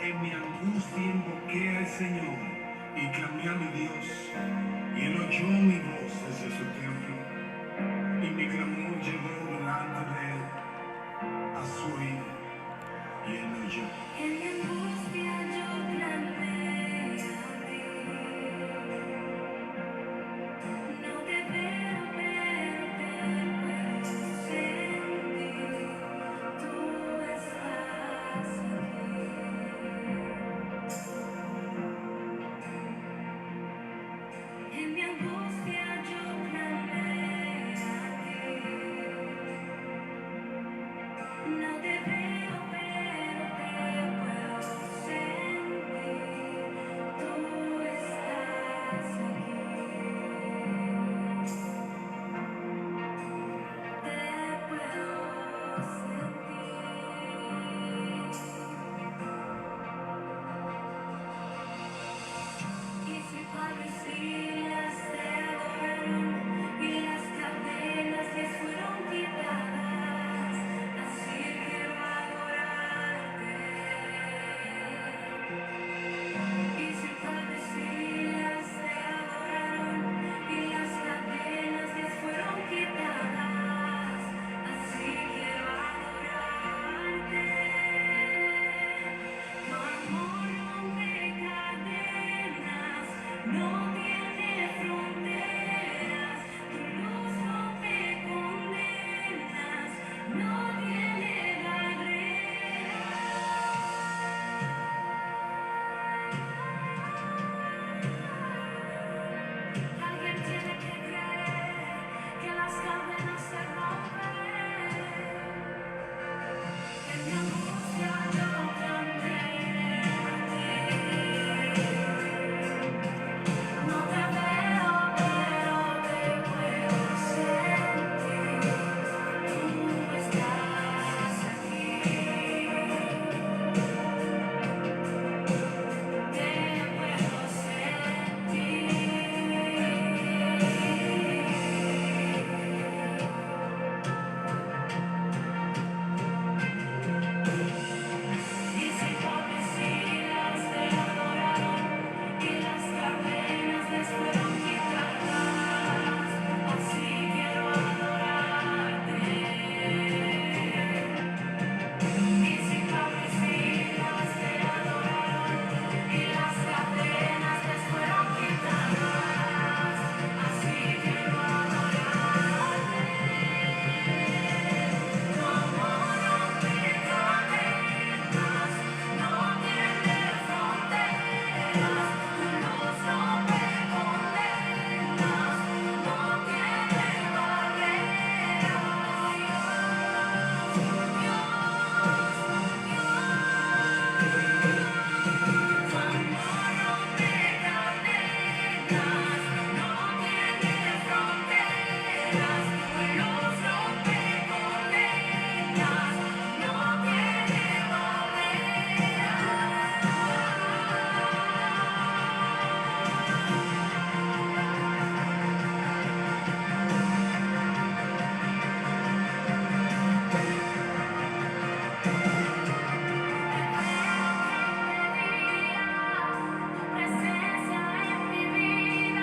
En mi angustia invoqué al Señor y clamé a mi Dios, y Él oyó mi voz desde su templo, y mi clamor llegó delante de Él a su oído, y Él me oyó. En mi angustia yo clamé a ti. No te veo, pero te puedo sentir. Tú estás aquí. En mi angustia yo clamé a ti. No te veo, pero te puedo sentir. Tú estás aquí. Te puedo sentir. Y si Pablo y Silas te adoraron y las cadenas les fueron quitadas, así quiero adorarte. Y si Pablo y Silas te adoraron y las cadenas les fueron quitadas, así quiero adorarte. Tu amor rompe cadenas, no tiene fronteras. Tu luz rompe condenas, no tiene barreras. Alguien tiene que creer que las cadenas se rompen. En mi angustia yo clamé a ti. No te veo, pero te puedo sentir. Tú estás aquí. Te puedo sentir. Y si Pablo y Silas te adoraron y las cadenas les fueron quitadas, así quiero adorarte. Y si Pablo y Silas te adoraron y las cadenas les fueron quitadas, así quiero adorarte. Tu amor rompe cadenas, no tiene fronteras. Tu luz rompe condenas, no tiene barreras. Dios, tu amor rompe cadenas, no tiene fronteras. Tu luz rompe condenas, no tiene Tu presencia en mi vida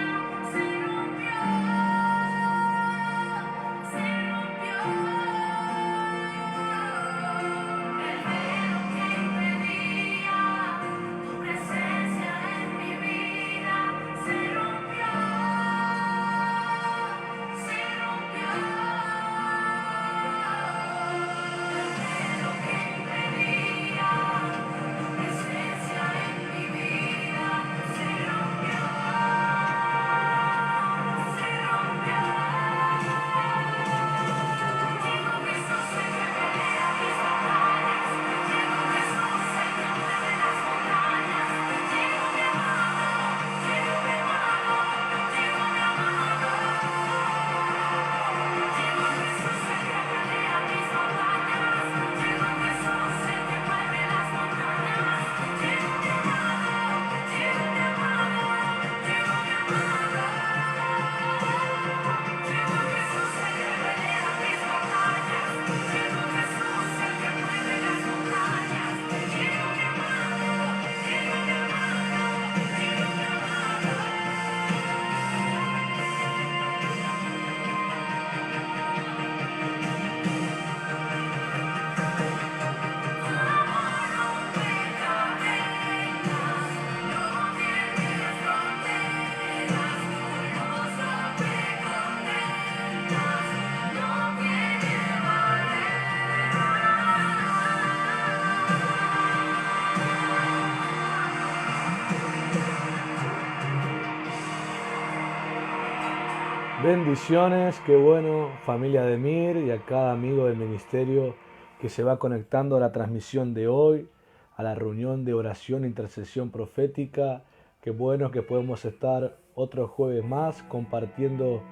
Bendiciones, qué bueno, familia de Mir y a cada amigo del ministerio que se va conectando a la transmisión de hoy, a la reunión de oración e intercesión profética. Qué bueno que podemos estar otro jueves más compartiendo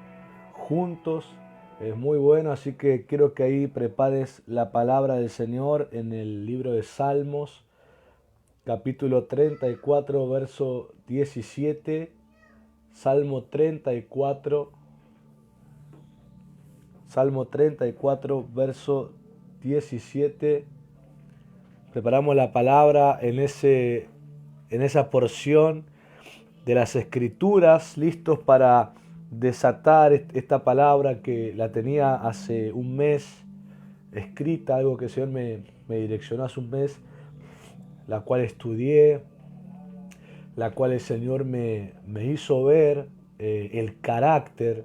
juntos. Es muy bueno, así que quiero que ahí prepares la palabra del Señor en el libro de Salmos, capítulo 34, verso 17. Salmo 34. Salmo 34, verso 17. Preparamos la palabra en esa porción de las Escrituras, listos para desatar esta palabra que la tenía hace un mes escrita, algo que el Señor me direccionó hace un mes, la cual estudié, la cual el Señor me hizo ver el carácter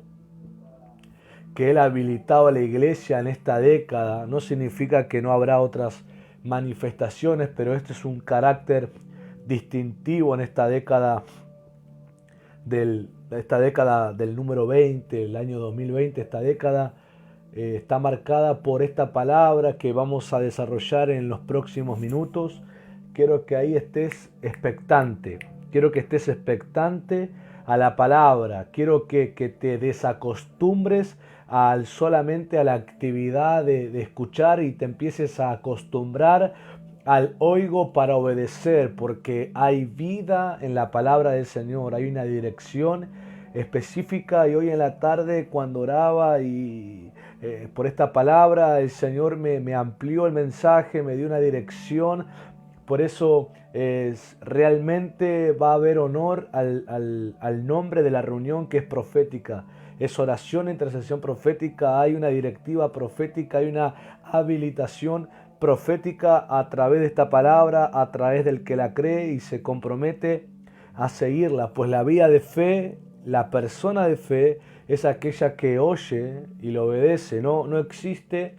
que Él ha habilitado a la iglesia en esta década. No significa que no habrá otras manifestaciones, pero este es un carácter distintivo en esta década del número 20, el año 2020. Esta década está marcada por esta palabra que vamos a desarrollar en los próximos minutos. Quiero que ahí estés expectante. Quiero que estés expectante a la palabra. Quiero que te desacostumbres solamente a la actividad de escuchar y te empieces a acostumbrar al oigo para obedecer, porque hay vida en la palabra del Señor, hay una dirección específica. Y hoy en la tarde cuando oraba y por esta palabra, el Señor me amplió el mensaje, me dio una dirección. Por eso realmente va a haber honor al nombre de la reunión, que es profética. Es oración e intercesión profética, hay una directiva profética, hay una habilitación profética a través de esta palabra, a través del que la cree y se compromete a seguirla. Pues la vía de fe, la persona de fe, es aquella que oye y lo obedece. No existe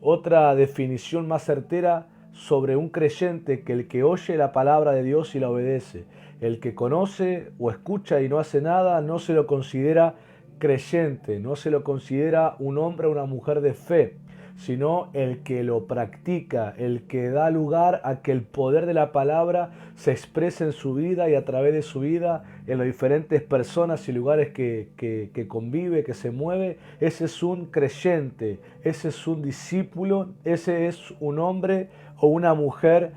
otra definición más certera sobre un creyente que el que oye la palabra de Dios y la obedece. El que conoce o escucha y no hace nada no se lo considera creyente, no se lo considera un hombre o una mujer de fe, sino el que lo practica, el que da lugar a que el poder de la palabra se exprese en su vida y a través de su vida en las diferentes personas y lugares que convive, que se mueve. Ese es un creyente, ese es un discípulo, ese es un hombre o una mujer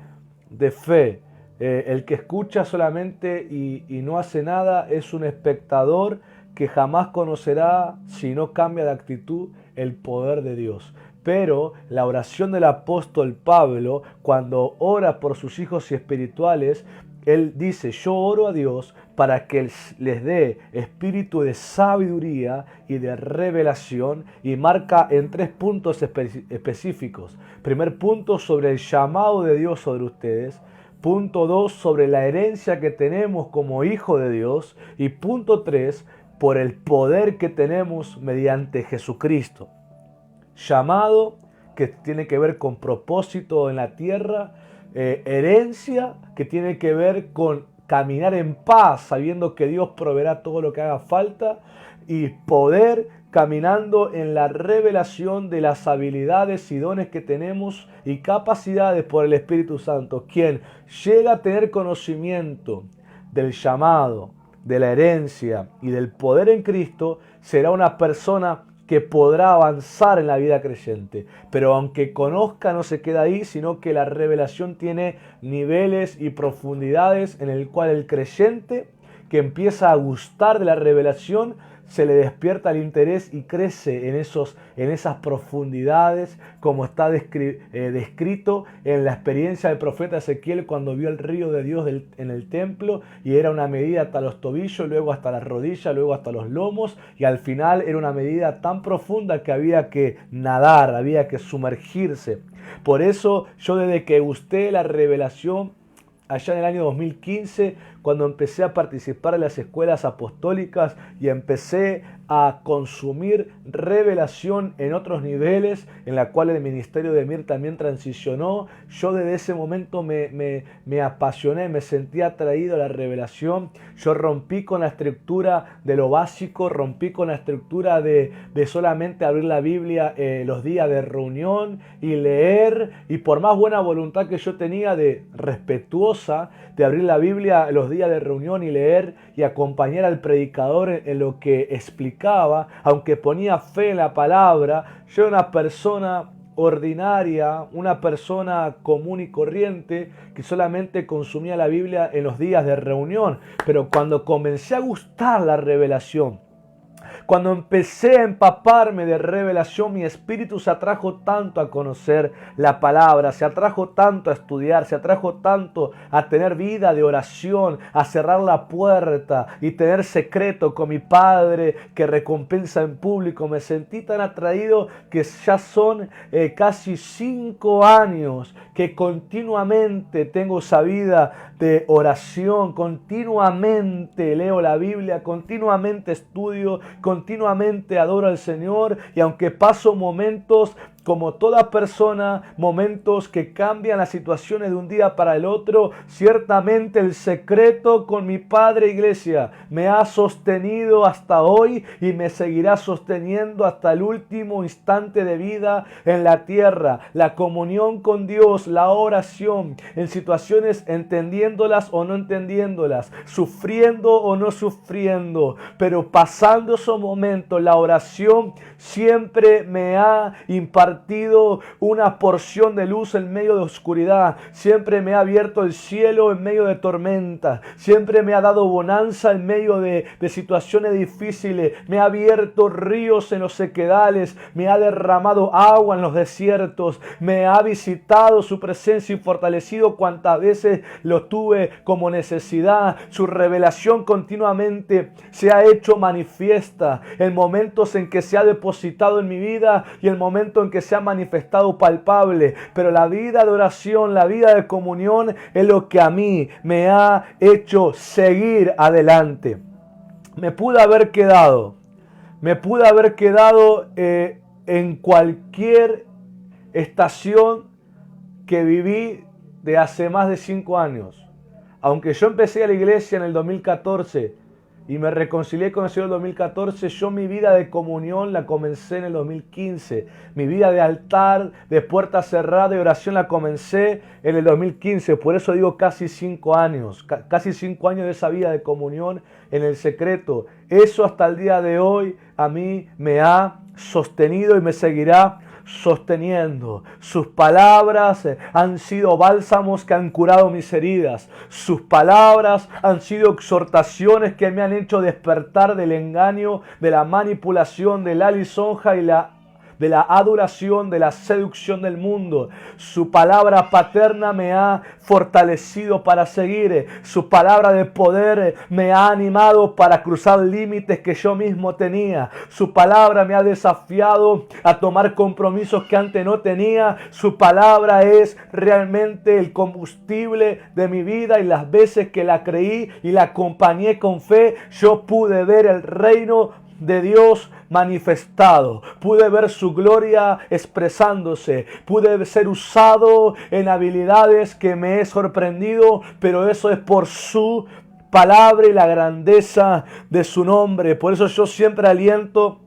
de fe. El que escucha solamente y no hace nada es un espectador que jamás conocerá, si no cambia de actitud, el poder de Dios. Pero la oración del apóstol Pablo, cuando ora por sus hijos espirituales, él dice: yo oro a Dios para que les dé espíritu de sabiduría y de revelación, y marca en 3 puntos específicos. Primer punto, sobre el llamado de Dios sobre ustedes. Punto 2, sobre la herencia que tenemos como hijo de Dios. Y punto 3, por el poder que tenemos mediante Jesucristo. Llamado, que tiene que ver con propósito en la tierra. Herencia, que tiene que ver con caminar en paz, sabiendo que Dios proveerá todo lo que haga falta. Y poder, caminando en la revelación de las habilidades y dones que tenemos y capacidades por el Espíritu Santo. Quien llega a tener conocimiento del llamado, de la herencia y del poder en Cristo, será una persona que podrá avanzar en la vida creyente. Pero aunque conozca, no se queda ahí, sino que la revelación tiene niveles y profundidades en el cual el creyente que empieza a gustar de la revelación se le despierta el interés y crece en esas profundidades, como está descrito en la experiencia del profeta Ezequiel cuando vio el río de Dios en el templo, y era una medida hasta los tobillos, luego hasta las rodillas, luego hasta los lomos, y al final era una medida tan profunda que había que nadar, había que sumergirse. Por eso yo, desde que gusté la revelación allá en el año 2015, cuando empecé a participar en las escuelas apostólicas y empecé a consumir revelación en otros niveles, en la cual el ministerio de Mir también transicionó. Yo desde ese momento me apasioné, me sentí atraído a la revelación. Yo rompí con la estructura de lo básico, rompí con la estructura de solamente abrir la Biblia los días de reunión y leer, y por más buena voluntad que yo tenía de respetuosa de abrir la Biblia los días de reunión y leer y acompañar al predicador en lo que explicaba, aunque ponía fe en la palabra, yo era una persona ordinaria, una persona común y corriente que solamente consumía la Biblia en los días de reunión. Pero cuando comencé a gustar la revelación, cuando empecé a empaparme de revelación, mi espíritu se atrajo tanto a conocer la palabra, se atrajo tanto a estudiar, se atrajo tanto a tener vida de oración, a cerrar la puerta y tener secreto con mi Padre que recompensa en público. Me sentí tan atraído que ya son casi 5 años que continuamente tengo esa vida de oración, continuamente leo la Biblia, continuamente estudio, continuamente adoro al Señor, y aunque paso momentos como toda persona, momentos que cambian las situaciones de un día para el otro, ciertamente el secreto con mi Padre Iglesia me ha sostenido hasta hoy y me seguirá sosteniendo hasta el último instante de vida en la tierra. La comunión con Dios, la oración, en situaciones entendiéndolas o no entendiéndolas, sufriendo o no sufriendo, pero pasando esos momentos, la oración siempre me ha impartido una porción de luz en medio de oscuridad. Siempre me ha abierto el cielo en medio de tormentas. Siempre me ha dado bonanza en medio de situaciones difíciles. Me ha abierto ríos en los sequedales. Me ha derramado agua en los desiertos. Me ha visitado su presencia y fortalecido cuantas veces lo tuve como necesidad. Su revelación continuamente se ha hecho manifiesta en momentos en que se ha depositado en mi vida y el momento en que se ha manifestado palpable. Pero la vida de oración, la vida de comunión es lo que a mí me ha hecho seguir adelante. Me pude haber quedado en cualquier estación que viví de hace más de 5 años. Aunque yo empecé a la iglesia en el 2014 y me reconcilié con el Señor en el 2014, yo mi vida de comunión la comencé en el 2015. Mi vida de altar, de puerta cerrada, de oración la comencé en el 2015. Por eso digo casi 5 años. Casi 5 años de esa vida de comunión en el secreto. Eso hasta el día de hoy a mí me ha sostenido y me seguirá sosteniendo. Sus palabras han sido bálsamos que han curado mis heridas. Sus palabras han sido exhortaciones que me han hecho despertar del engaño, de la manipulación, de la lisonja y de la adoración, de la seducción del mundo. Su palabra paterna me ha fortalecido para seguir. Su palabra de poder me ha animado para cruzar límites que yo mismo tenía. Su palabra me ha desafiado a tomar compromisos que antes no tenía. Su palabra es realmente el combustible de mi vida, y las veces que la creí y la acompañé con fe, yo pude ver el reino de Dios manifestado. Pude ver su gloria expresándose. Pude ser usado en habilidades que me he sorprendido, pero eso es por su palabra y la grandeza de su nombre. Por eso yo siempre aliento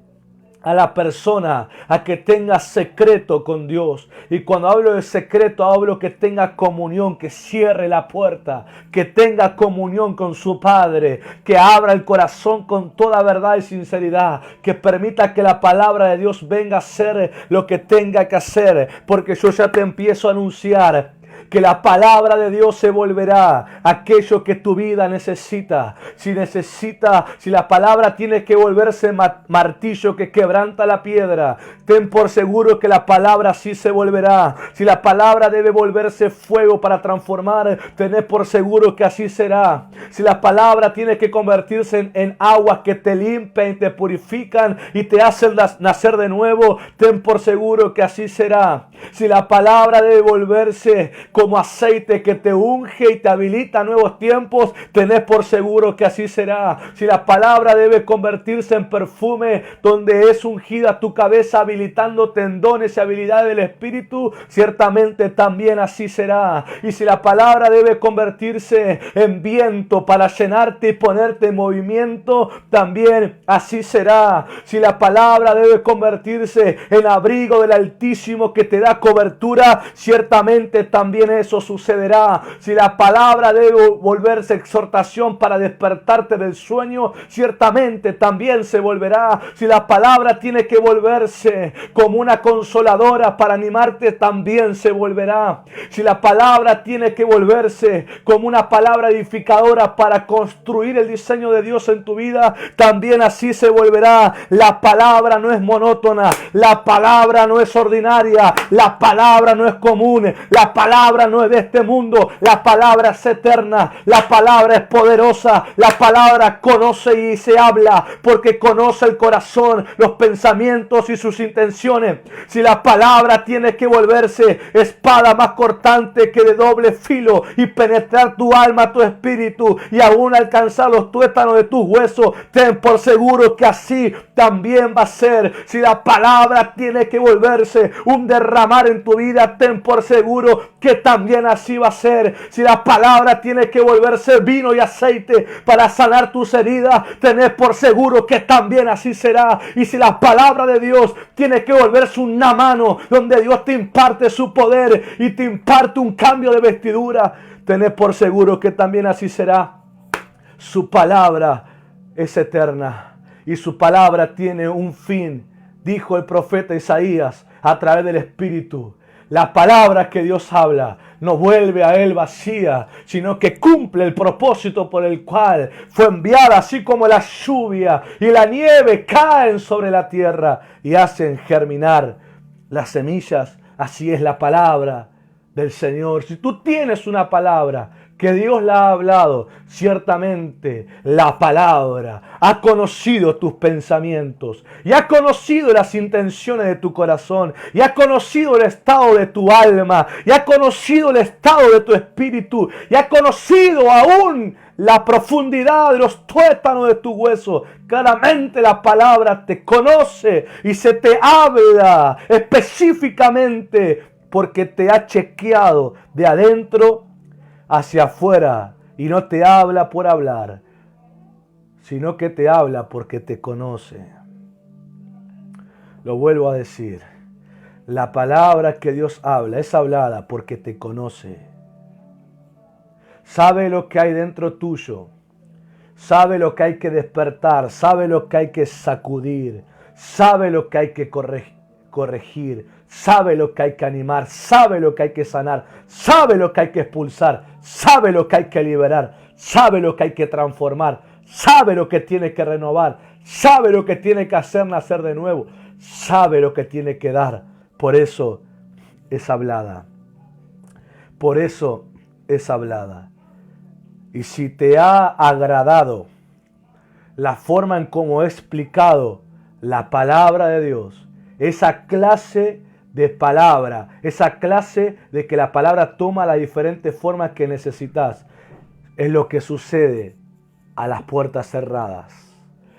a la persona a que tenga secreto con Dios. Y cuando hablo de secreto, hablo que tenga comunión, que cierre la puerta, que tenga comunión con su Padre, que abra el corazón con toda verdad y sinceridad, que permita que la palabra de Dios venga a hacer lo que tenga que hacer. Porque yo ya te empiezo a anunciar que la palabra de Dios se volverá aquello que tu vida necesita. Si la palabra tiene que volverse martillo que quebranta la piedra, ten por seguro que la palabra sí se volverá. Si la palabra debe volverse fuego para transformar, tened por seguro que así será. Si la palabra tiene que convertirse en aguas que te limpian y te purifican y te hacen nacer de nuevo, ten por seguro que así será. Si la palabra debe volverse como aceite que te unge y te habilita a nuevos tiempos, tenés por seguro que así será. Si la palabra debe convertirse en perfume donde es ungida tu cabeza, habilitando tendones y habilidades del Espíritu, ciertamente también así será. Y si la palabra debe convertirse en viento para llenarte y ponerte en movimiento, también así será. Si la palabra debe convertirse en abrigo del Altísimo que te da cobertura, ciertamente también eso sucederá. Si la palabra debe volverse exhortación para despertarte del sueño, ciertamente también se volverá. Si la palabra tiene que volverse como una consoladora para animarte, también se volverá. Si la palabra tiene que volverse como una palabra edificadora para construir el diseño de Dios en tu vida, también así se volverá. La palabra no es monótona, la palabra no es ordinaria, la palabra no es común, la palabra no es de este mundo, la palabra es eterna, la palabra es poderosa, la palabra conoce y se habla porque conoce el corazón, los pensamientos y sus intenciones. Si la palabra tiene que volverse espada más cortante que de doble filo y penetrar tu alma, tu espíritu y aún alcanzar los tuétanos de tus huesos, ten por seguro que así también va a ser. Si la palabra tiene que volverse un derramar en tu vida, ten por seguro que también así va a ser. Si la palabra tiene que volverse vino y aceite para sanar tus heridas, tenés por seguro que también así será. Y si la palabra de Dios tiene que volverse una mano donde Dios te imparte su poder y te imparte un cambio de vestidura, tenés por seguro que también así será. Su palabra es eterna y su palabra tiene un fin, dijo el profeta Isaías a través del Espíritu. La palabra que Dios habla no vuelve a él vacía, sino que cumple el propósito por el cual fue enviada, así como la lluvia y la nieve caen sobre la tierra y hacen germinar las semillas. Así es la palabra del Señor. Si tú tienes una palabra que Dios la ha hablado, ciertamente la palabra ha conocido tus pensamientos y ha conocido las intenciones de tu corazón y ha conocido el estado de tu alma y ha conocido el estado de tu espíritu y ha conocido aún la profundidad de los tuétanos de tu hueso. Claramente la palabra te conoce y se te habla específicamente porque te ha chequeado de adentro hacia afuera y no te habla por hablar, sino que te habla porque te conoce. Lo vuelvo a decir, la palabra que Dios habla es hablada porque te conoce. Sabe lo que hay dentro tuyo, sabe lo que hay que despertar, sabe lo que hay que sacudir, sabe lo que hay que corregir, sabe lo que hay que animar, sabe lo que hay que sanar, sabe lo que hay que expulsar, sabe lo que hay que liberar, sabe lo que hay que transformar, sabe lo que tiene que renovar, sabe lo que tiene que hacer nacer de nuevo, sabe lo que tiene que dar. Por eso es hablada. Por eso es hablada. Y si te ha agradado la forma en cómo he explicado la palabra de Dios, esa clase de palabra, esa clase de que la palabra toma las diferentes formas que necesitas, es lo que sucede a las puertas cerradas,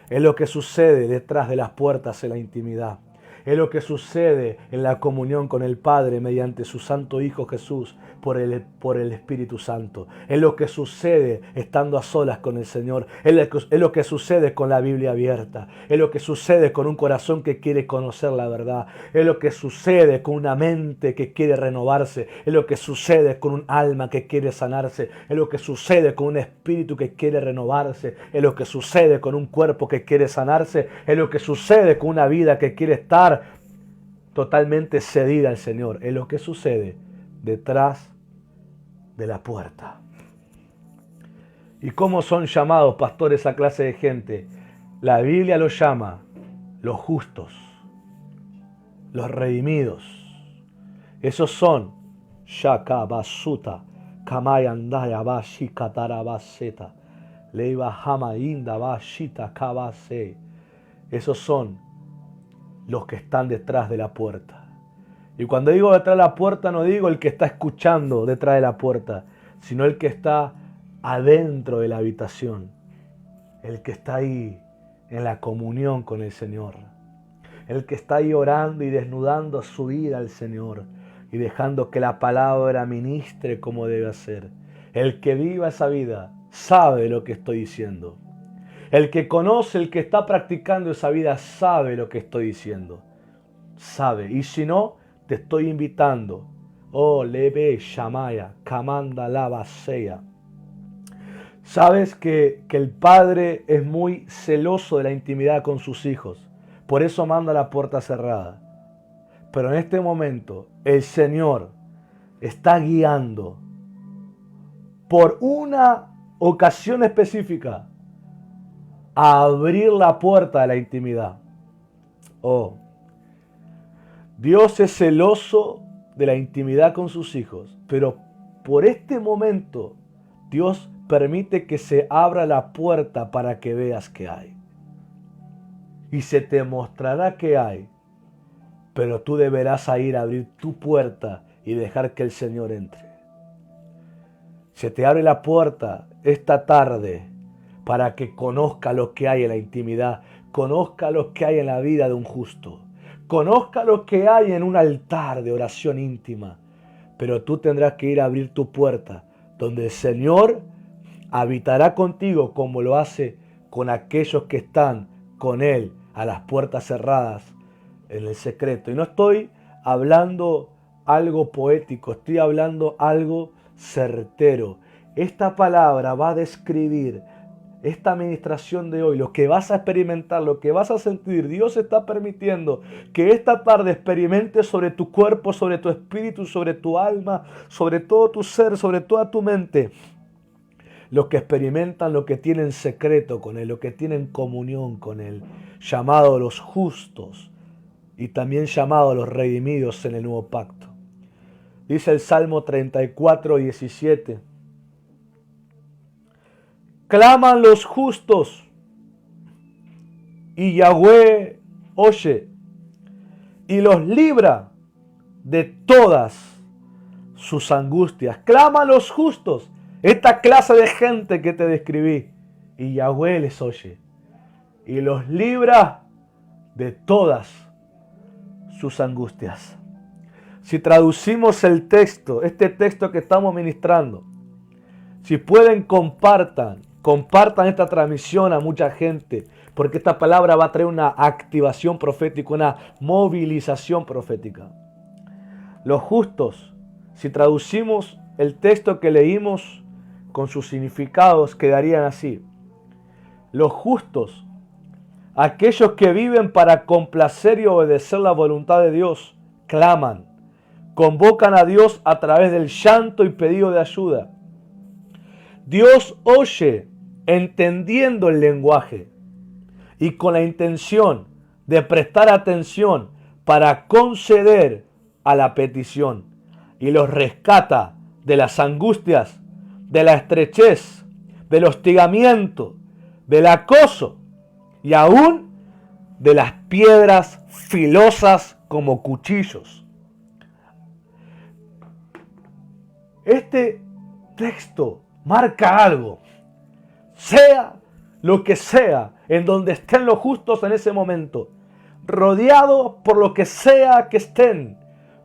es lo que sucede detrás de las puertas en la intimidad, es lo que sucede en la comunión con el Padre mediante su Santo Hijo Jesús por el Espíritu Santo. Es lo que sucede estando a solas con el Señor. Es lo que sucede con la Biblia abierta. Es lo que sucede con un corazón que quiere conocer la verdad. Es lo que sucede con una mente que quiere renovarse. Es lo que sucede con un alma que quiere sanarse. Es lo que sucede con un espíritu que quiere renovarse. Es lo que sucede con un cuerpo que quiere sanarse. Es lo que sucede con una vida que quiere estar totalmente cedida al Señor. Es lo que sucede detrás de la puerta. ¿Y cómo son llamados, pastores, esa clase de gente? La Biblia los llama los justos, los redimidos. Esos son Shaka Basuta, Kamayandaya Bashikatara Baseta, Leiva Hamainda Bashita Kabase. Esos son los que están detrás de la puerta. Y cuando digo detrás de la puerta, no digo el que está escuchando detrás de la puerta, sino el que está adentro de la habitación, el que está ahí en la comunión con el Señor, el que está ahí orando y desnudando su vida al Señor y dejando que la palabra ministre como debe hacer. El que viva esa vida sabe lo que estoy diciendo. El que conoce, el que está practicando esa vida sabe lo que estoy diciendo. Sabe. Y si no, te estoy invitando. Oh, leve shamaya, kamanda lava seya. Sabes que el Padre es muy celoso de la intimidad con sus hijos. Por eso manda la puerta cerrada. Pero en este momento el Señor está guiando por una ocasión específica a abrir la puerta de la intimidad. Oh, Dios es celoso de la intimidad con sus hijos, pero por este momento Dios permite que se abra la puerta para que veas qué hay. Y se te mostrará qué hay, pero tú deberás ir a abrir tu puerta y dejar que el Señor entre. Se te abre la puerta esta tarde para que conozca lo que hay en la intimidad, conozca lo que hay en la vida de un justo, conozca lo que hay en un altar de oración íntima. Pero tú tendrás que ir a abrir tu puerta, donde el Señor habitará contigo como lo hace con aquellos que están con Él a las puertas cerradas en el secreto. Y no estoy hablando algo poético, estoy hablando algo certero. Esta palabra va a describir esta administración de hoy, lo que vas a experimentar, lo que vas a sentir. Dios está permitiendo que esta tarde experimentes sobre tu cuerpo, sobre tu espíritu, sobre tu alma, sobre todo tu ser, sobre toda tu mente. Los que experimentan lo que tienen secreto con Él, lo que tienen comunión con Él, llamados los justos y también llamados los redimidos en el nuevo pacto. Dice el Salmo 34, 17. Claman los justos y Yahweh oye y los libra de todas sus angustias. Claman los justos, esta clase de gente que te describí, y Yahweh les oye y los libra de todas sus angustias. Si traducimos el texto, este texto que estamos ministrando, si pueden compartan esta transmisión a mucha gente, porque esta palabra va a traer una activación profética, una movilización profética. Los justos, si traducimos el texto que leímos con sus significados, quedarían así. Los justos, aquellos que viven para complacer y obedecer la voluntad de Dios, claman, convocan a Dios a través del llanto y pedido de ayuda. Dios oye entendiendo el lenguaje y con la intención de prestar atención para conceder a la petición, y los rescata de las angustias, de la estrechez, del hostigamiento, del acoso y aún de las piedras filosas como cuchillos. Este texto marca algo. Sea lo que sea, en donde estén los justos en ese momento, rodeados por lo que sea que estén,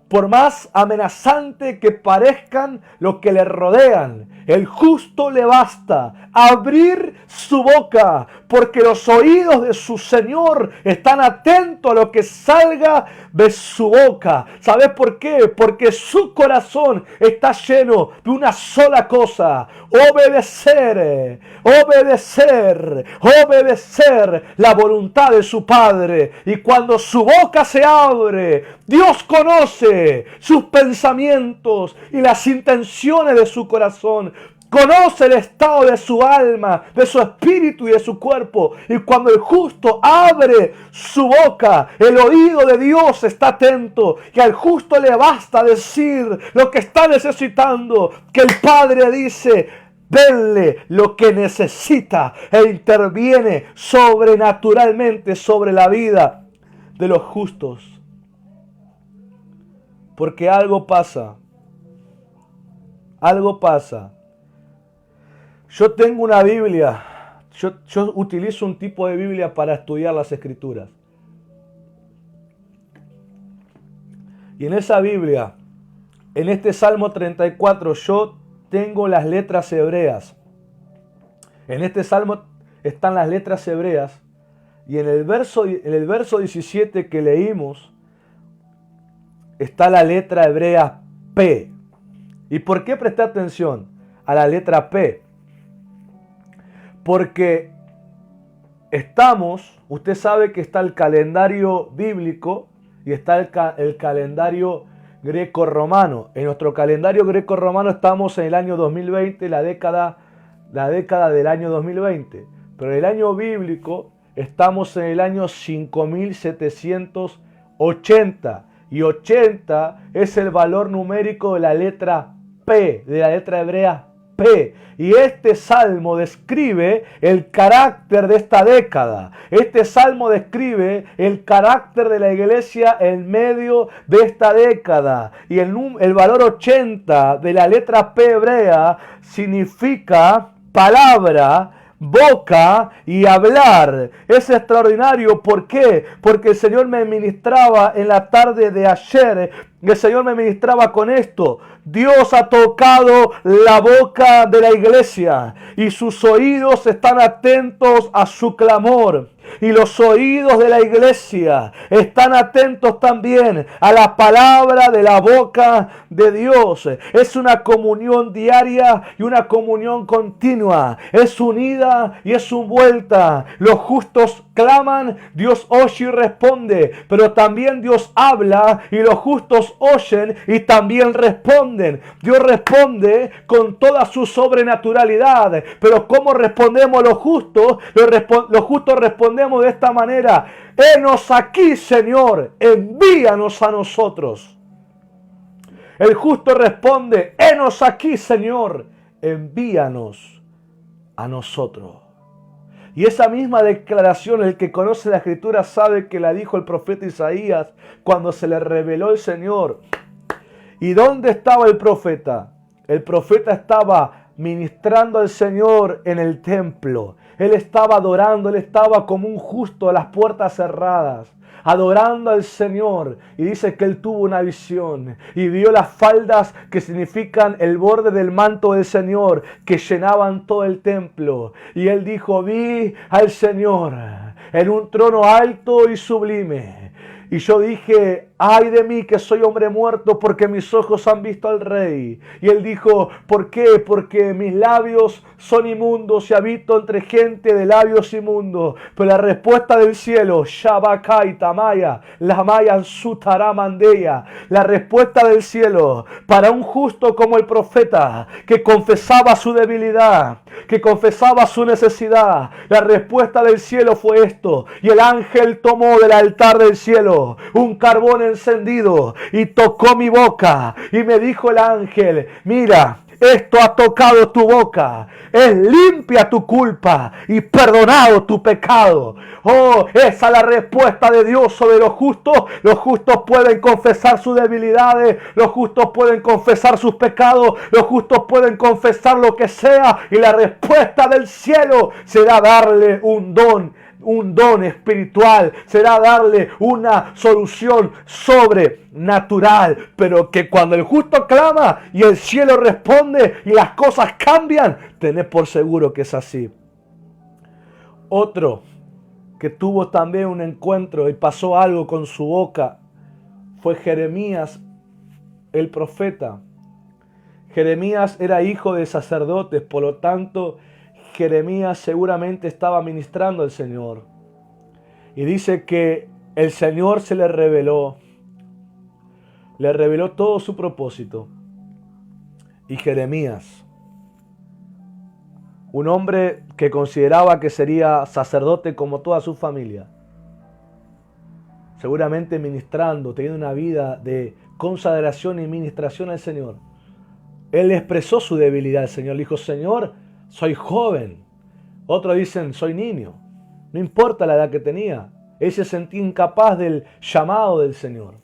por más amenazante que parezcan los que le rodean, el justo le basta abrir su boca, porque los oídos de su Señor están atentos a lo que salga de su boca. ¿Sabes por qué? Porque su corazón está lleno de una sola cosa: obedecer, obedecer, obedecer la voluntad de su Padre. Y cuando su boca se abre, Dios conoce sus pensamientos y las intenciones de su corazón. Conoce el estado de su alma, de su espíritu y de su cuerpo. Y cuando el justo abre su boca, el oído de Dios está atento. Y al justo le basta decir lo que está necesitando. Que el Padre dice: denle lo que necesita, e interviene sobrenaturalmente sobre la vida de los justos. Porque algo pasa. Algo pasa. Yo tengo una Biblia. Yo utilizo un tipo de Biblia para estudiar las Escrituras. Y en esa Biblia, en este Salmo 34, yo tengo las letras hebreas. En este Salmo están las letras hebreas. Y en el verso 17 que leímos, está la letra hebrea P. ¿Y por qué presté atención a la letra P? Porque usted sabe que está el calendario bíblico y está el calendario greco-romano. En nuestro calendario greco-romano estamos en el año 2020, la década del año 2020. Pero en el año bíblico estamos en el año 5780. Y 80 es el valor numérico de la letra P, de la letra hebrea P. Y este salmo describe el carácter de esta década. Este salmo describe el carácter de la iglesia en medio de esta década. Y el valor 80 de la letra P hebrea significa palabra, boca y hablar. Es extraordinario. ¿Por qué? Porque el Señor me ministraba en la tarde de ayer. El Señor me ministraba con esto. Dios ha tocado la boca de la iglesia y sus oídos están atentos a su clamor. Y los oídos de la iglesia están atentos también a la palabra de la boca de Dios. Es una comunión diaria y una comunión continua. Es unida y es envuelta. Los justos claman, Dios oye y responde. Pero también Dios habla y los justos oyen y también responden. Dios responde con toda su sobrenaturalidad. Pero ¿cómo respondemos los justos? Los justos respondemos de esta manera: henos aquí, Señor, envíanos a nosotros. El justo responde: henos aquí, Señor, envíanos a nosotros. Y esa misma declaración, el que conoce la Escritura sabe que la dijo el profeta Isaías cuando se le reveló el Señor. ¿Y dónde estaba el profeta? El profeta estaba ministrando al Señor en el templo. Él estaba adorando, él estaba como un justo a las puertas cerradas, adorando al Señor. Y dice que él tuvo una visión y vio las faldas que significan el borde del manto del Señor que llenaban todo el templo. Y él dijo: vi al Señor en un trono alto y sublime. Y yo dije: ay de mí que soy hombre muerto, porque mis ojos han visto al Rey. Y él dijo: ¿por qué? Porque mis labios son inmundos y habito entre gente de labios inmundos. Pero la respuesta del cielo, Shabakai Tamaya, la Maya Sutaramandeya, la respuesta del cielo para un justo como el profeta, que confesaba su debilidad, que confesaba su necesidad, la respuesta del cielo fue esto: y el ángel tomó del altar del cielo un carbón encendido y tocó mi boca, y me dijo el ángel: mira, esto ha tocado tu boca, es limpia tu culpa y perdonado tu pecado. Oh, esa es la respuesta de Dios sobre los justos. Los justos pueden confesar sus debilidades, los justos pueden confesar sus pecados, los justos pueden confesar lo que sea, y la respuesta del cielo será darle un don espiritual, será darle una solución sobrenatural. Pero que cuando el justo clama y el cielo responde y las cosas cambian, tened por seguro que es así. Otro que tuvo también un encuentro y pasó algo con su boca fue Jeremías, el profeta. Jeremías era hijo de sacerdotes, por lo tanto Jeremías seguramente estaba ministrando al Señor. Y dice que el Señor se le reveló todo su propósito. Y Jeremías, un hombre que consideraba que sería sacerdote como toda su familia, seguramente ministrando, teniendo una vida de consagración y ministración al Señor, él expresó su debilidad al Señor. Le dijo: Señor, soy joven. Otros dicen: soy niño. No importa la edad que tenía. Él se sentía incapaz del llamado del Señor.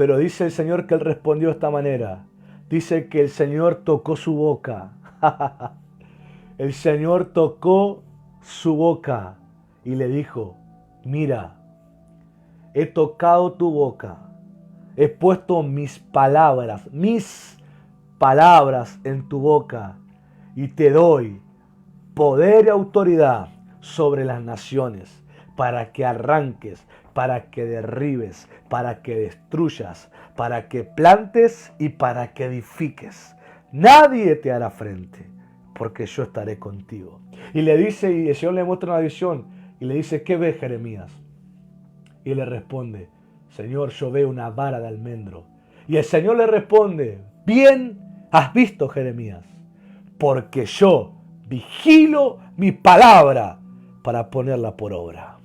Pero dice el Señor que él respondió de esta manera. Dice que el Señor tocó su boca. El Señor tocó su boca y le dijo, mira, he tocado tu boca, he puesto mis palabras en tu boca y te doy poder y autoridad sobre las naciones para que arranques, para que derribes, para que destruyas, para que plantes y para que edifiques. Nadie te hará frente, porque yo estaré contigo. Y le dice, y el Señor le muestra una visión, y le dice, ¿qué ves, Jeremías? Y le responde, Señor, yo veo una vara de almendro. Y el Señor le responde, bien has visto, Jeremías, porque yo vigilo mi palabra para ponerla por obra.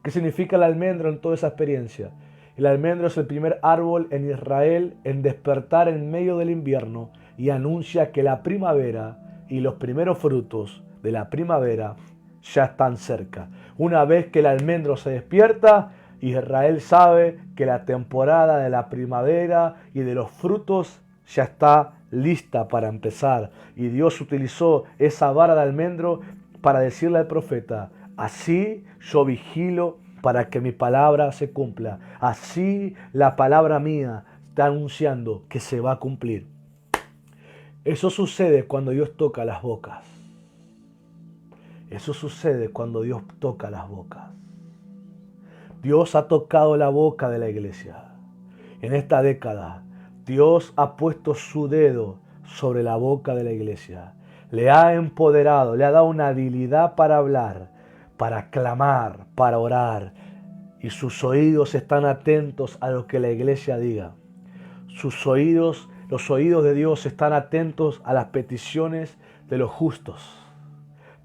¿Qué significa el almendro en toda esa experiencia? El almendro es el primer árbol en Israel en despertar en medio del invierno y anuncia que la primavera y los primeros frutos de la primavera ya están cerca. Una vez que el almendro se despierta, Israel sabe que la temporada de la primavera y de los frutos ya está lista para empezar. Y Dios utilizó esa vara de almendro para decirle al profeta, así yo vigilo para que mi palabra se cumpla. Así la palabra mía está anunciando que se va a cumplir. Eso sucede cuando Dios toca las bocas. Eso sucede cuando Dios toca las bocas. Dios ha tocado la boca de la iglesia. En esta década, Dios ha puesto su dedo sobre la boca de la iglesia. Le ha empoderado, le ha dado una habilidad para hablar, para clamar, para orar. Y sus oídos están atentos a lo que la iglesia diga. Sus oídos, los oídos de Dios están atentos a las peticiones de los justos.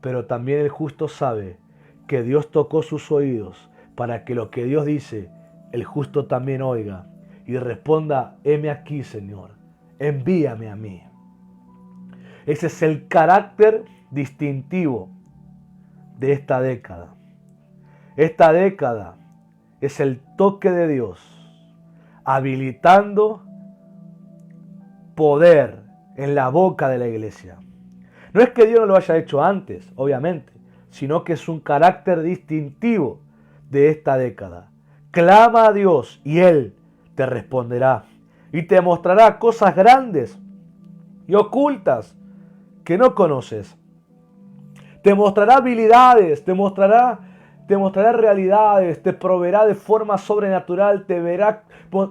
Pero también el justo sabe que Dios tocó sus oídos para que lo que Dios dice, el justo también oiga y responda, heme aquí, Señor, envíame a mí. Ese es el carácter distintivo de esta década. Esta década es el toque de Dios, habilitando poder en la boca de la iglesia. No es que Dios no lo haya hecho antes, obviamente, sino que es un carácter distintivo de esta década. Clama a Dios y Él te responderá y te mostrará cosas grandes y ocultas que no conoces. Te mostrará habilidades, te mostrará realidades, te proveerá de forma sobrenatural,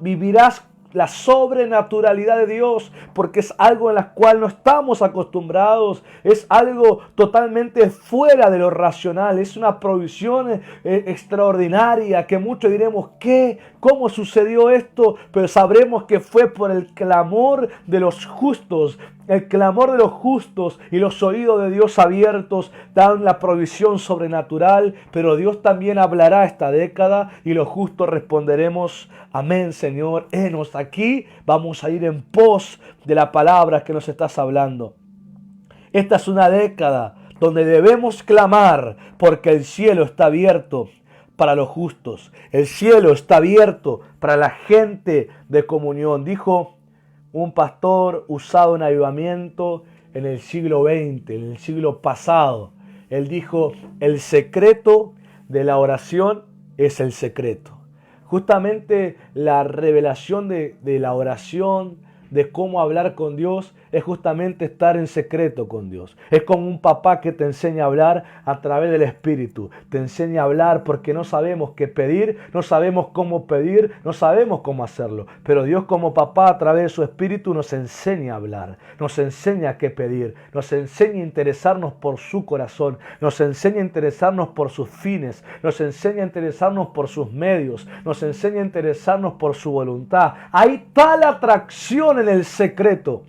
vivirás la sobrenaturalidad de Dios, porque es algo en la cual no estamos acostumbrados, es algo totalmente fuera de lo racional, es una provisión extraordinaria que muchos diremos, ¿qué? ¿Cómo sucedió esto? Pero sabremos que fue por el clamor de los justos. El clamor de los justos y los oídos de Dios abiertos dan la provisión sobrenatural, pero Dios también hablará esta década y los justos responderemos, amén, Señor, henos aquí, vamos a ir en pos de la palabra que nos estás hablando. Esta es una década donde debemos clamar porque el cielo está abierto para los justos. El cielo está abierto para la gente de comunión. Dijo un pastor usado en avivamiento en el siglo XX, en el siglo pasado. Él dijo, el secreto de la oración es el secreto. Justamente la revelación de la oración, de cómo hablar con Dios, es justamente estar en secreto con Dios. Es como un papá que te enseña a hablar a través del Espíritu. Te enseña a hablar porque no sabemos qué pedir, no sabemos cómo pedir, no sabemos cómo hacerlo. Pero Dios como papá a través de su Espíritu nos enseña a hablar, nos enseña qué pedir, nos enseña a interesarnos por su corazón, nos enseña a interesarnos por sus fines, nos enseña a interesarnos por sus medios, nos enseña a interesarnos por su voluntad. Hay tal atracción en el secreto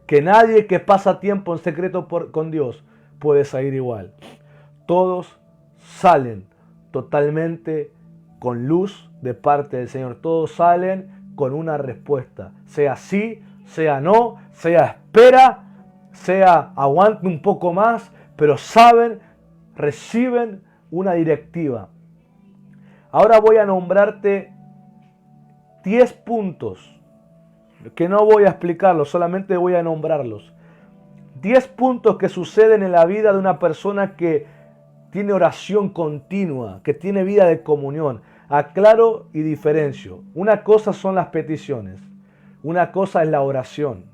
que nadie que pasa tiempo en secreto con Dios puede salir igual. Todos salen totalmente con luz de parte del Señor. Todos salen con una respuesta. Sea sí, sea no, sea espera, sea aguante un poco más, pero saben, reciben una directiva. Ahora voy a nombrarte 10 puntos, que no voy a explicarlos, solamente voy a nombrarlos. 10 puntos que suceden en la vida de una persona que tiene oración continua, que tiene vida de comunión. Aclaro y diferencio. Una cosa son las peticiones, una cosa es la oración,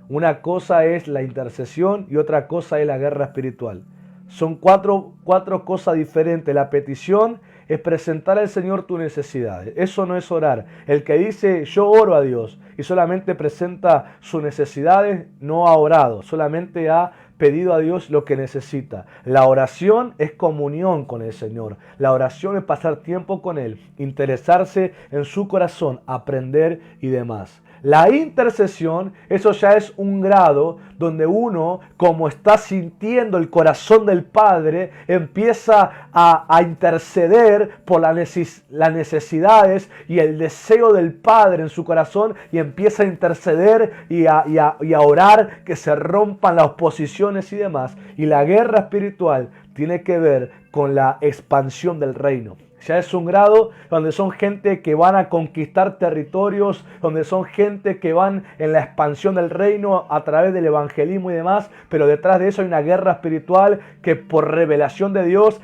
una cosa es la intercesión y otra cosa es la guerra espiritual. Son cuatro cosas diferentes. La petición es presentar al Señor tus necesidades. Eso no es orar. El que dice yo oro a Dios y solamente presenta sus necesidades, no ha orado, solamente ha pedido a Dios lo que necesita. La oración es comunión con el Señor. La oración es pasar tiempo con Él, interesarse en su corazón, aprender y demás. La intercesión, eso ya es un grado donde uno, como está sintiendo el corazón del Padre, empieza a interceder por las necesidades y el deseo del Padre en su corazón y empieza a interceder y a orar que se rompan las oposiciones y demás. Y la guerra espiritual tiene que ver con la expansión del reino. Ya es un grado donde son gente que van a conquistar territorios, donde son gente que van en la expansión del reino a través del evangelismo y demás, pero detrás de eso hay una guerra espiritual que por revelación de Dios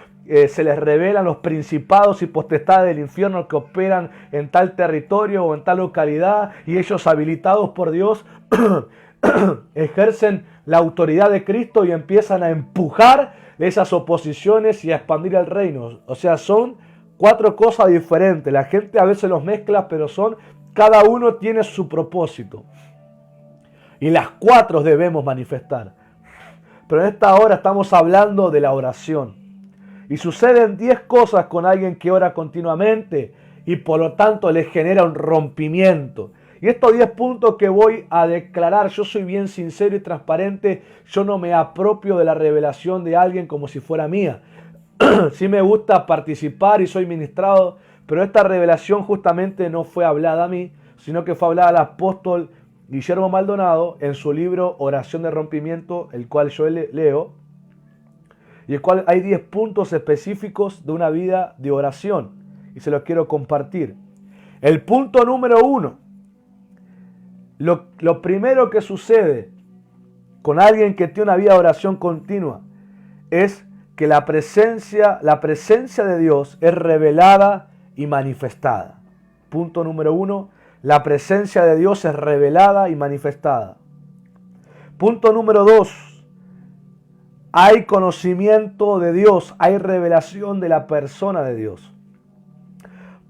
se les revelan los principados y potestades del infierno que operan en tal territorio o en tal localidad, y ellos, habilitados por Dios, ejercen la autoridad de Cristo y empiezan a empujar esas oposiciones y a expandir el reino. O sea, son 4 cosas diferentes. La gente a veces los mezcla, pero cada uno tiene su propósito. Y las 4 debemos manifestar. Pero en esta hora estamos hablando de la oración. Y suceden 10 cosas con alguien que ora continuamente y por lo tanto le genera un rompimiento. Y estos 10 puntos que voy a declarar, yo soy bien sincero y transparente, yo no me apropio de la revelación de alguien como si fuera mía. Sí me gusta participar y soy ministrado, pero esta revelación justamente no fue hablada a mí, sino que fue hablada al apóstol Guillermo Maldonado en su libro Oración de Rompimiento, el cual yo leo, y el cual hay 10 puntos específicos de una vida de oración, y se los quiero compartir. El punto número 1, lo primero que sucede con alguien que tiene una vida de oración continua es que la presencia de Dios es revelada y manifestada. Punto número 1, la presencia de Dios es revelada y manifestada. Punto número 2, hay conocimiento de Dios, hay revelación de la persona de Dios.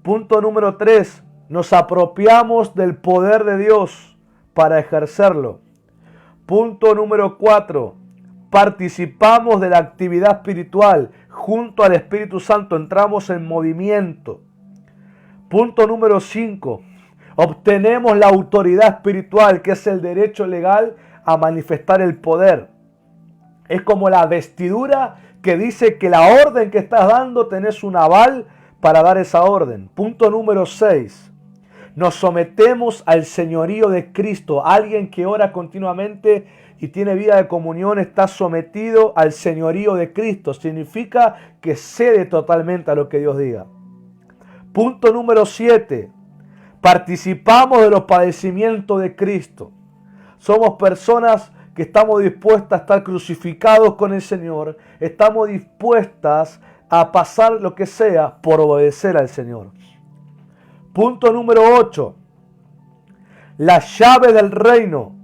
Punto número 3, nos apropiamos del poder de Dios para ejercerlo. Punto número 4, participamos de la actividad espiritual. Junto al Espíritu Santo entramos en movimiento. Punto número 5. Obtenemos la autoridad espiritual, que es el derecho legal a manifestar el poder. Es como la vestidura que dice que la orden que estás dando tenés un aval para dar esa orden. Punto número 6. Nos sometemos al señorío de Cristo. Alguien que ora continuamente y tiene vida de comunión está sometido al señorío de Cristo. Significa que cede totalmente a lo que Dios diga. Punto número 7. Participamos de los padecimientos de Cristo. Somos personas que estamos dispuestas a estar crucificados con el Señor. Estamos dispuestas a pasar lo que sea por obedecer al Señor. Punto número 8. Las llaves del reino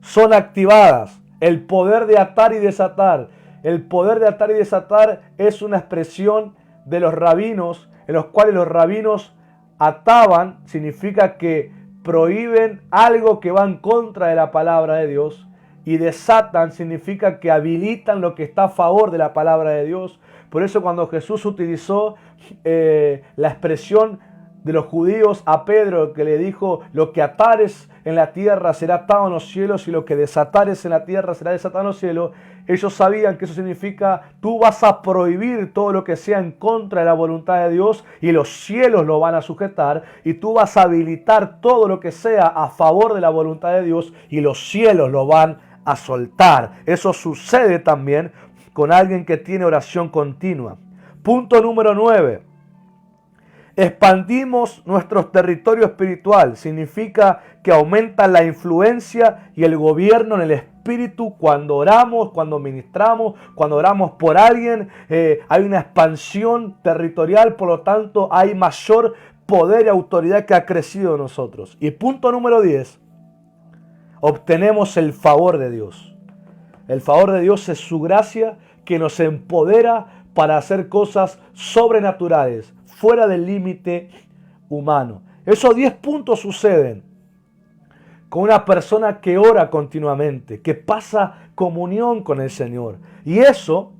son activadas. El poder de atar y desatar. El poder de atar y desatar es una expresión de los rabinos, en los cuales los rabinos ataban, significa que prohíben algo que va en contra de la palabra de Dios, y desatan significa que habilitan lo que está a favor de la palabra de Dios. Por eso cuando Jesús utilizó la expresión de los judíos a Pedro, que le dijo: lo que atares en la tierra será atado en los cielos y lo que desatares en la tierra será desatado en los cielos, ellos sabían que eso significa: tú vas a prohibir todo lo que sea en contra de la voluntad de Dios y los cielos lo van a sujetar, y tú vas a habilitar todo lo que sea a favor de la voluntad de Dios y los cielos lo van a soltar. Eso sucede también con alguien que tiene oración continua. Punto número 9. Expandimos nuestro territorio espiritual. Significa que aumenta la influencia y el gobierno en el espíritu cuando oramos, cuando ministramos, cuando oramos por alguien. Hay una expansión territorial, por lo tanto hay mayor poder y autoridad que ha crecido en nosotros. Y punto número 10. Obtenemos el favor de Dios. El favor de Dios es su gracia que nos empodera para hacer cosas sobrenaturales, fuera del límite humano. Esos 10 puntos suceden con una persona que ora continuamente, que pasa comunión con el Señor. Y eso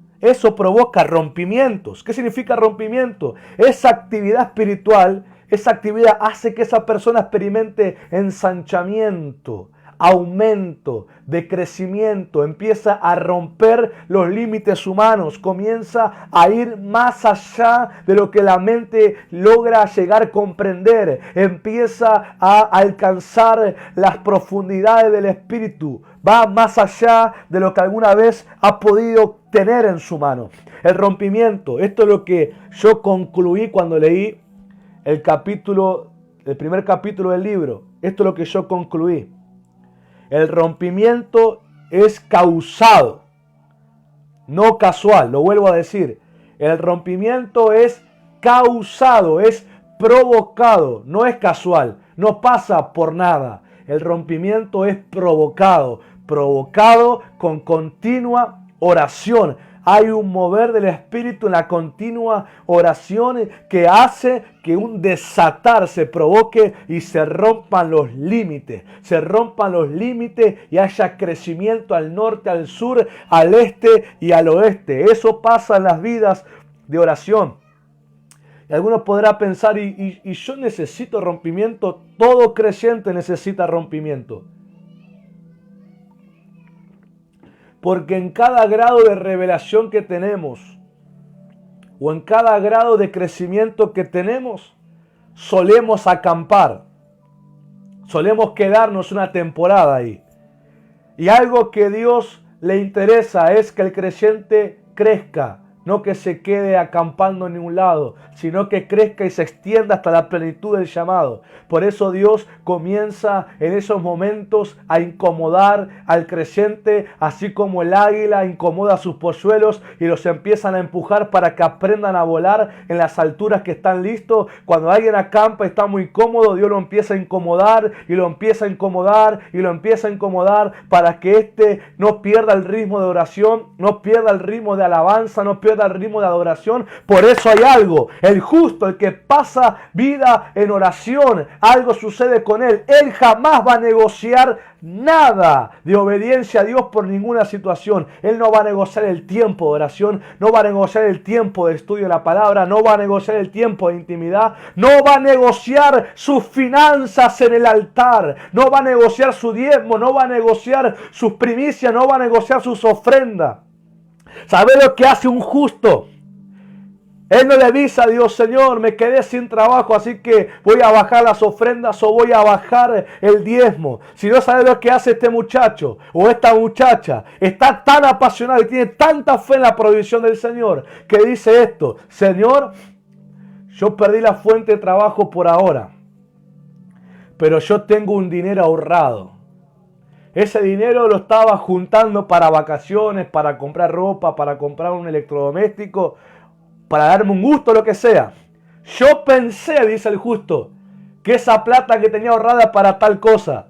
provoca rompimientos. ¿Qué significa rompimiento? Esa actividad espiritual, esa actividad hace que esa persona experimente ensanchamiento, aumento de crecimiento, empieza a romper los límites humanos, comienza a ir más allá de lo que la mente logra llegar a comprender, empieza a alcanzar las profundidades del espíritu, va más allá de lo que alguna vez ha podido tener en su mano. El rompimiento, esto es lo que yo concluí cuando leí el primer capítulo del libro, esto es lo que yo concluí. El rompimiento es causado, no casual, lo vuelvo a decir. El rompimiento es causado, es provocado, no es casual, no pasa por nada. El rompimiento es provocado con continua oración. Hay un mover del Espíritu en la continua oración que hace que un desatar se provoque y se rompan los límites. Se rompan los límites y haya crecimiento al norte, al sur, al este y al oeste. Eso pasa en las vidas de oración. Y algunos podrán pensar, y yo necesito rompimiento. Todo creyente necesita rompimiento. Porque en cada grado de revelación que tenemos, o en cada grado de crecimiento que tenemos, solemos acampar. Solemos quedarnos una temporada ahí. Y algo que Dios le interesa es que el creyente crezca. No que se quede acampando en ningún lado, sino que crezca y se extienda hasta la plenitud del llamado. Por eso Dios comienza en esos momentos a incomodar al creyente, así como el águila incomoda a sus polluelos y los empiezan a empujar para que aprendan a volar en las alturas que están listos. Cuando alguien acampa y está muy cómodo, Dios lo empieza a incomodar y lo empieza a incomodar y lo empieza a incomodar para que éste no pierda el ritmo de oración, no pierda el ritmo de alabanza, no pierda el ritmo de adoración. Por eso hay algo. El justo, el que pasa vida en oración, algo sucede con él. Él jamás va a negociar nada de obediencia a Dios por ninguna situación. Él no va a negociar el tiempo de oración, no va a negociar el tiempo de estudio de la palabra, no va a negociar el tiempo de intimidad, no va a negociar sus finanzas en el altar, no va a negociar su diezmo, no va a negociar sus primicias, no va a negociar sus ofrendas. ¿Sabe lo que hace un justo? Él no le avisa a Dios, Señor, me quedé sin trabajo, así que voy a bajar las ofrendas o voy a bajar el diezmo. Si no sabe lo que hace este muchacho o esta muchacha, está tan apasionado y tiene tanta fe en la provisión del Señor, que dice esto: Señor, yo perdí la fuente de trabajo por ahora, pero yo tengo un dinero ahorrado. Ese dinero lo estaba juntando para vacaciones, para comprar ropa, para comprar un electrodoméstico, para darme un gusto, lo que sea. Yo pensé, dice el justo, que esa plata que tenía ahorrada para tal cosa.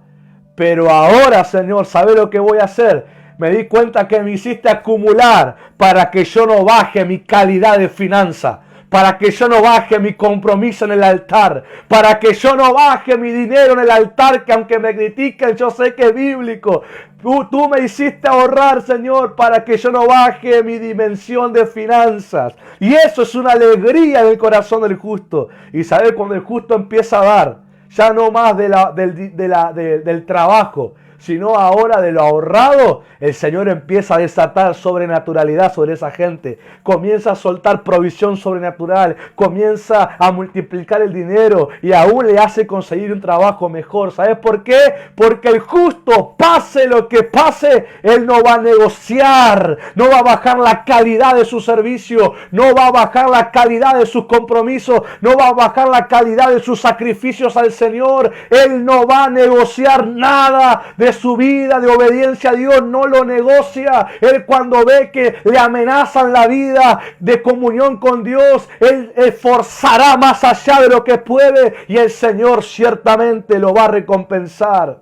Pero ahora, Señor, ¿sabe lo que voy a hacer? Me di cuenta que me hiciste acumular para que yo no baje mi calidad de finanza, para que yo no baje mi compromiso en el altar, para que yo no baje mi dinero en el altar, que aunque me critiquen, yo sé que es bíblico. Tú me hiciste ahorrar, Señor, para que yo no baje mi dimensión de finanzas. Y eso es una alegría en el corazón del justo. Y sabe, cuando el justo empieza a dar, ya no más del trabajo, sino ahora de lo ahorrado, el Señor empieza a desatar sobrenaturalidad sobre esa gente. Comienza a soltar provisión sobrenatural, comienza a multiplicar el dinero y aún le hace conseguir un trabajo mejor. ¿Sabes por qué? Porque el justo, pase lo que pase, él no va a negociar, no va a bajar la calidad de su servicio, no va a bajar la calidad de sus compromisos, no va a bajar la calidad de sus sacrificios al Señor. Él no va a negociar nada de su vida de obediencia a Dios, no lo negocia. Él, cuando ve que le amenazan la vida de comunión con Dios, él esforzará más allá de lo que puede y el Señor ciertamente lo va a recompensar.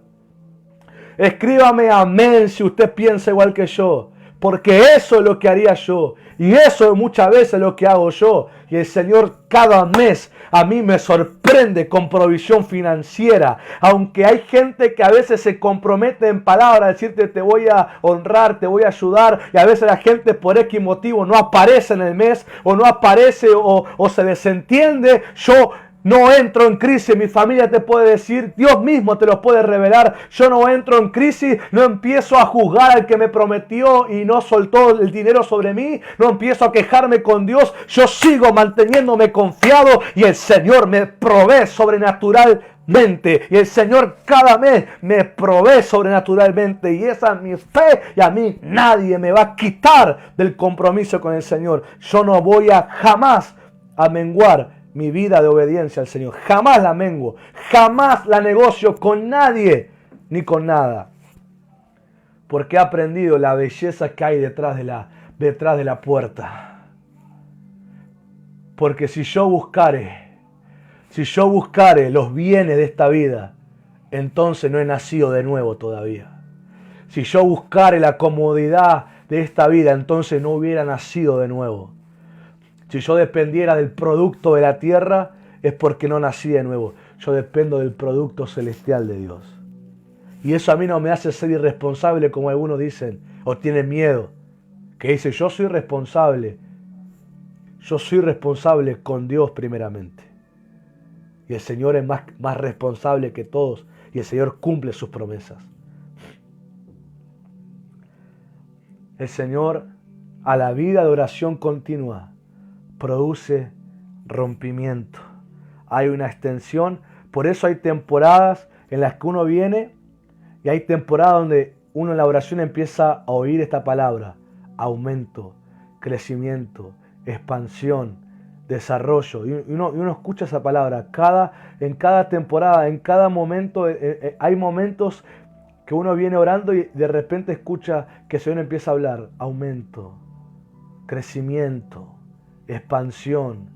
Escríbame amén si usted piensa igual que yo, porque eso es lo que haría yo y eso es muchas veces lo que hago yo. Y el Señor cada mes a mí me sorprende con provisión financiera. Aunque hay gente que a veces se compromete en palabras a decirte te voy a honrar, te voy a ayudar. Y a veces la gente por X motivo no aparece en el mes o no aparece o se desentiende. Yo no entro en crisis, mi familia te puede decir, Dios mismo te lo puede revelar. Yo no entro en crisis, no empiezo a juzgar al que me prometió y no soltó el dinero sobre mí. No empiezo a quejarme con Dios, yo sigo manteniéndome confiado y el Señor me provee sobrenaturalmente. Y el Señor cada mes me provee sobrenaturalmente. Y esa es mi fe y a mí nadie me va a quitar del compromiso con el Señor. Yo no voy a jamás a menguar mi vida de obediencia al Señor. Jamás la menguo. Jamás la negocio con nadie ni con nada. Porque he aprendido la belleza que hay detrás de la puerta. Porque si yo buscare los bienes de esta vida, entonces no he nacido de nuevo todavía. Si yo buscare la comodidad de esta vida, entonces no hubiera nacido de nuevo. Si yo dependiera del producto de la tierra, es porque no nací de nuevo. Yo dependo del producto celestial de Dios. Y eso a mí no me hace ser irresponsable, como algunos dicen, o tienen miedo. Que dice, yo soy responsable. Yo soy responsable con Dios primeramente. Y el Señor es más responsable que todos. Y el Señor cumple sus promesas. El Señor, a la vida de oración continua, produce rompimiento. Hay una extensión. Por eso hay temporadas en las que uno viene y hay temporadas donde uno en la oración empieza a oír esta palabra: aumento, crecimiento, expansión, desarrollo. Y uno escucha esa palabra en cada temporada, en cada momento. Hay momentos que uno viene orando y de repente escucha que el Señor empieza a hablar: aumento, crecimiento, expansión,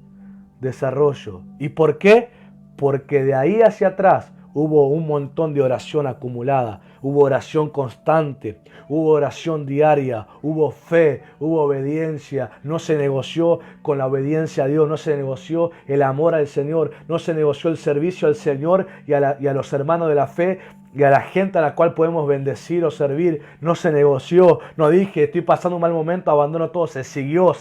desarrollo. ¿Y por qué? Porque de ahí hacia atrás hubo un montón de oración acumulada, hubo oración constante, hubo oración diaria, hubo fe, hubo obediencia. No se negoció con la obediencia a Dios, no se negoció el amor al Señor, no se negoció el servicio al Señor y a los hermanos de la fe y a la gente a la cual podemos bendecir o servir. No se negoció, no dije estoy pasando un mal momento, abandono todo. Se siguió.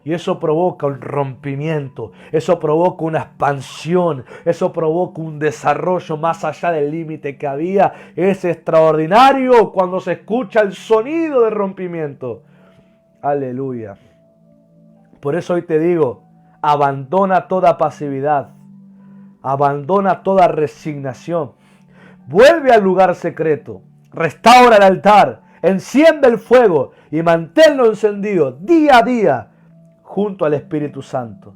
Y eso provoca un rompimiento, eso provoca una expansión, eso provoca un desarrollo más allá del límite que había. Es extraordinario cuando se escucha el sonido del rompimiento. Aleluya. Por eso hoy te digo, abandona toda pasividad. Abandona toda resignación. Vuelve al lugar secreto. Restaura el altar. Enciende el fuego y manténlo encendido día a día junto al Espíritu Santo.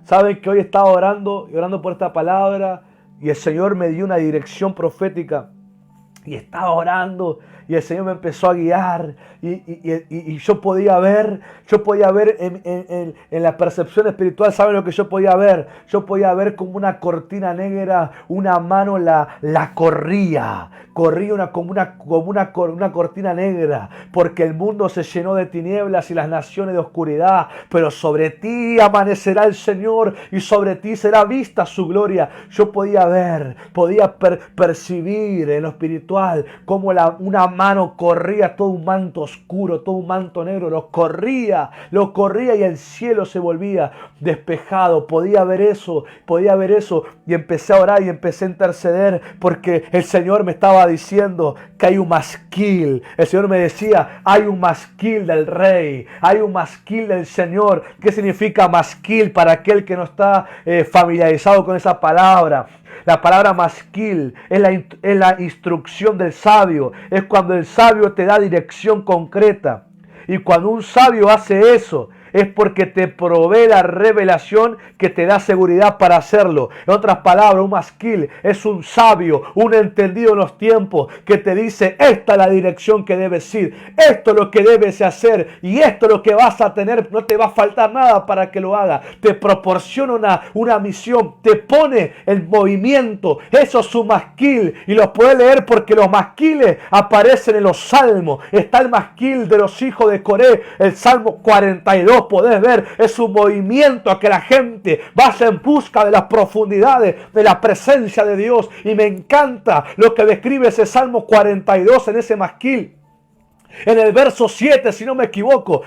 Saben que hoy estaba orando por esta palabra y el Señor me dio una dirección profética. Y estaba orando y el Señor me empezó a guiar y yo podía ver en la percepción espiritual. ¿Saben lo que yo podía ver? Yo podía ver como una cortina negra, una mano la corría como una cortina negra, porque el mundo se llenó de tinieblas y las naciones de oscuridad, pero sobre ti amanecerá el Señor y sobre ti será vista su gloria. Yo podía ver, podía percibir en lo espiritual visual, como una mano corría todo un manto oscuro, todo un manto negro, lo corría y el cielo se volvía despejado. Podía ver eso y empecé a orar y empecé a interceder porque el Señor me estaba diciendo que hay un masquil. El Señor me decía, hay un masquil del Rey, hay un masquil del Señor. ¿Qué significa masquil para aquel que no está familiarizado con esa palabra? La palabra masquil es la instrucción del sabio. Es cuando el sabio te da dirección concreta. Y cuando un sabio hace eso, es porque te provee la revelación que te da seguridad para hacerlo. En otras palabras, un masquil es un sabio, un entendido en los tiempos que te dice, esta es la dirección que debes ir, esto es lo que debes hacer y esto es lo que vas a tener, no te va a faltar nada para que lo hagas. Te proporciona una misión, te pone en movimiento. Eso es un masquil y lo puedes leer porque los masquiles aparecen en los salmos. Está el masquil de los hijos de Coré, el Salmo 42. Podés ver, es un movimiento a que la gente vaya en busca de las profundidades de la presencia de Dios. Y me encanta lo que describe ese Salmo 42 en ese masquil. En el verso 7, si no me equivoco,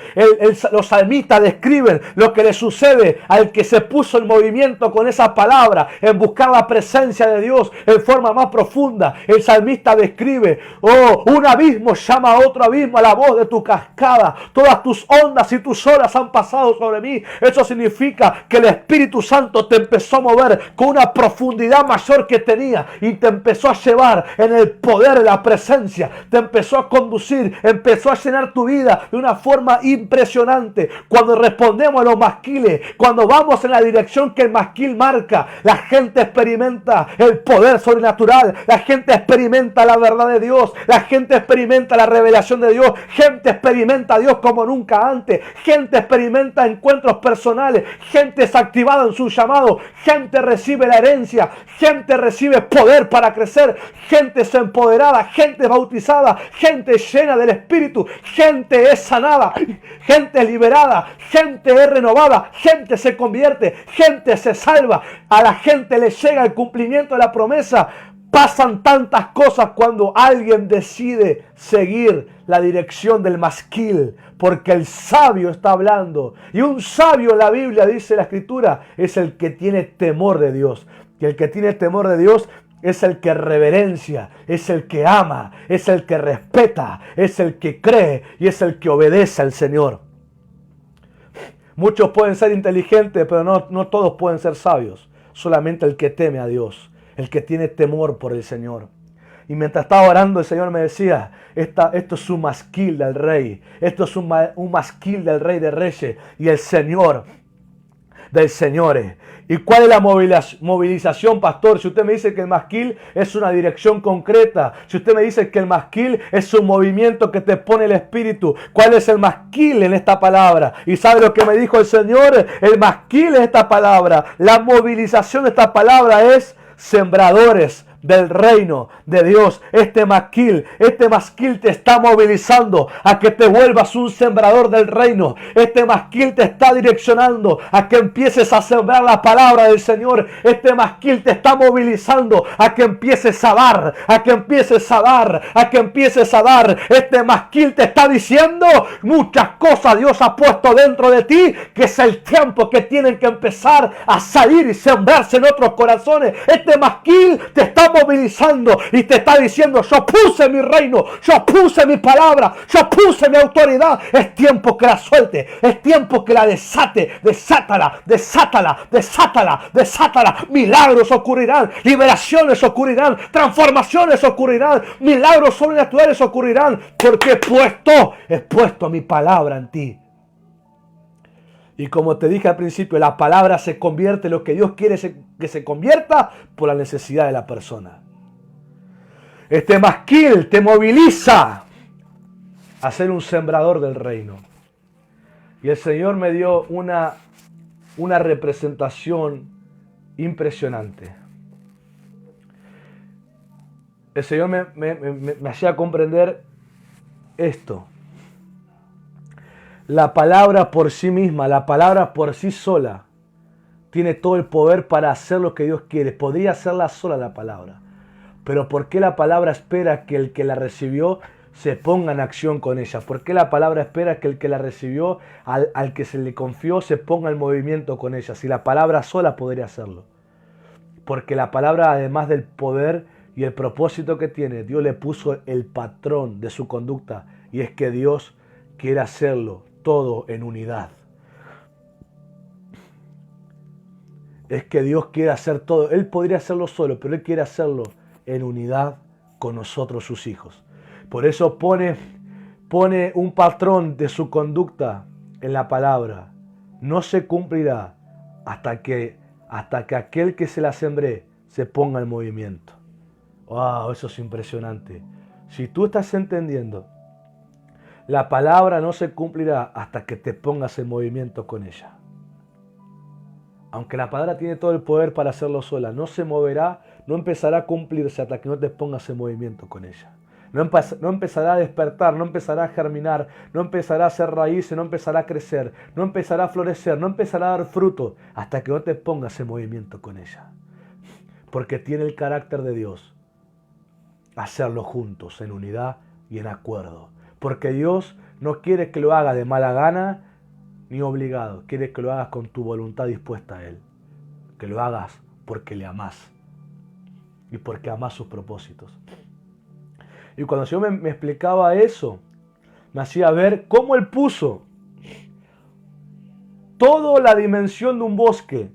los salmistas describen lo que le sucede al que se puso en movimiento con esa palabra, en buscar la presencia de Dios en forma más profunda. El salmista describe, un abismo llama a otro abismo a la voz de tu cascada. Todas tus ondas y tus olas han pasado sobre mí. Eso significa que el Espíritu Santo te empezó a mover con una profundidad mayor que tenía y te empezó a llevar en el poder de la presencia. Te empezó a conducir, empezó a llenar tu vida de una forma impresionante. Cuando respondemos a los masquiles, cuando vamos en la dirección que el masquil marca, la gente experimenta el poder sobrenatural, la gente experimenta la verdad de Dios, la gente experimenta la revelación de Dios, gente experimenta a Dios como nunca antes, gente experimenta encuentros personales, gente es activada en su llamado, gente recibe la herencia, gente recibe poder para crecer, gente es empoderada, gente es bautizada, gente llena del Espíritu, gente es sanada, gente es liberada, gente es renovada, gente se convierte, gente se salva, a la gente le llega el cumplimiento de la promesa. Pasan tantas cosas cuando alguien decide seguir la dirección del masquil, porque el sabio está hablando. Y un sabio en la Biblia, dice la Escritura, es el que tiene temor de Dios. Y el que tiene temor de Dios es el que reverencia, es el que ama, es el que respeta, es el que cree y es el que obedece al Señor. Muchos pueden ser inteligentes, pero no todos pueden ser sabios. Solamente el que teme a Dios, el que tiene temor por el Señor. Y mientras estaba orando, el Señor me decía, esto es un masquil del Rey, esto es un masquil del Rey de Reyes y el Señor del Señores. ¿Y cuál es la movilización, pastor? Si usted me dice que el masquil es una dirección concreta, si usted me dice que el masquil es un movimiento que te pone el Espíritu, ¿cuál es el masquil en esta palabra? ¿Y sabe lo que me dijo el Señor? El masquil en esta palabra, la movilización de esta palabra es sembradores del reino de Dios. Este masquil te está movilizando a que te vuelvas un sembrador del reino. Este masquil te está direccionando a que empieces a sembrar la palabra del Señor. Este masquil te está movilizando a que empieces a dar, a que empieces a dar, a que empieces a dar. Este masquil te está diciendo muchas cosas Dios ha puesto dentro de ti, que es el tiempo que tienen que empezar a salir y sembrarse en otros corazones. Este masquil te está movilizando y te está diciendo, yo puse mi reino, yo puse mi palabra, yo puse mi autoridad. Es tiempo que la suelte, es tiempo que la desate. Desátala, desátala, desátala, desátala. Milagros ocurrirán, liberaciones ocurrirán, transformaciones ocurrirán, milagros sobrenaturales ocurrirán, porque he puesto mi palabra en ti. Y como te dije al principio, la palabra se convierte en lo que Dios quiere que se convierta por la necesidad de la persona. Este masquil te moviliza a ser un sembrador del reino. Y el Señor me dio una representación impresionante. El Señor me hacía comprender esto. La palabra por sí misma, la palabra por sí sola, tiene todo el poder para hacer lo que Dios quiere. Podría hacerla sola la palabra. Pero ¿por qué la palabra espera que el que la recibió se ponga en acción con ella? ¿Por qué la palabra espera que el que la recibió, al que se le confió, se ponga en movimiento con ella? Si la palabra sola podría hacerlo. Porque la palabra, además del poder y el propósito que tiene, Dios le puso el patrón de su conducta. Y es que Dios quiere hacerlo todo en unidad. Es que Dios quiere hacer todo. Él podría hacerlo solo, pero Él quiere hacerlo en unidad con nosotros, sus hijos. Por eso pone un patrón de su conducta en la palabra. No se cumplirá hasta que aquel que se la sembré se ponga en movimiento. ¡Wow! Eso es impresionante. Si tú estás entendiendo, la palabra no se cumplirá hasta que te pongas en movimiento con ella. Aunque la palabra tiene todo el poder para hacerlo sola, no se moverá, no empezará a cumplirse hasta que no te pongas en movimiento con ella. No empezará a despertar, no empezará a germinar, no empezará a hacer raíces, no empezará a crecer, no empezará a florecer, no empezará a dar fruto hasta que no te pongas en movimiento con ella. Porque tiene el carácter de Dios. Hacerlo juntos, en unidad y en acuerdo. Porque Dios no quiere que lo haga de mala gana ni obligado. Quiere que lo hagas con tu voluntad dispuesta a Él. Que lo hagas porque le amás. Y porque amás sus propósitos. Y cuando el Señor me explicaba eso, me hacía ver cómo Él puso toda la dimensión de un bosque.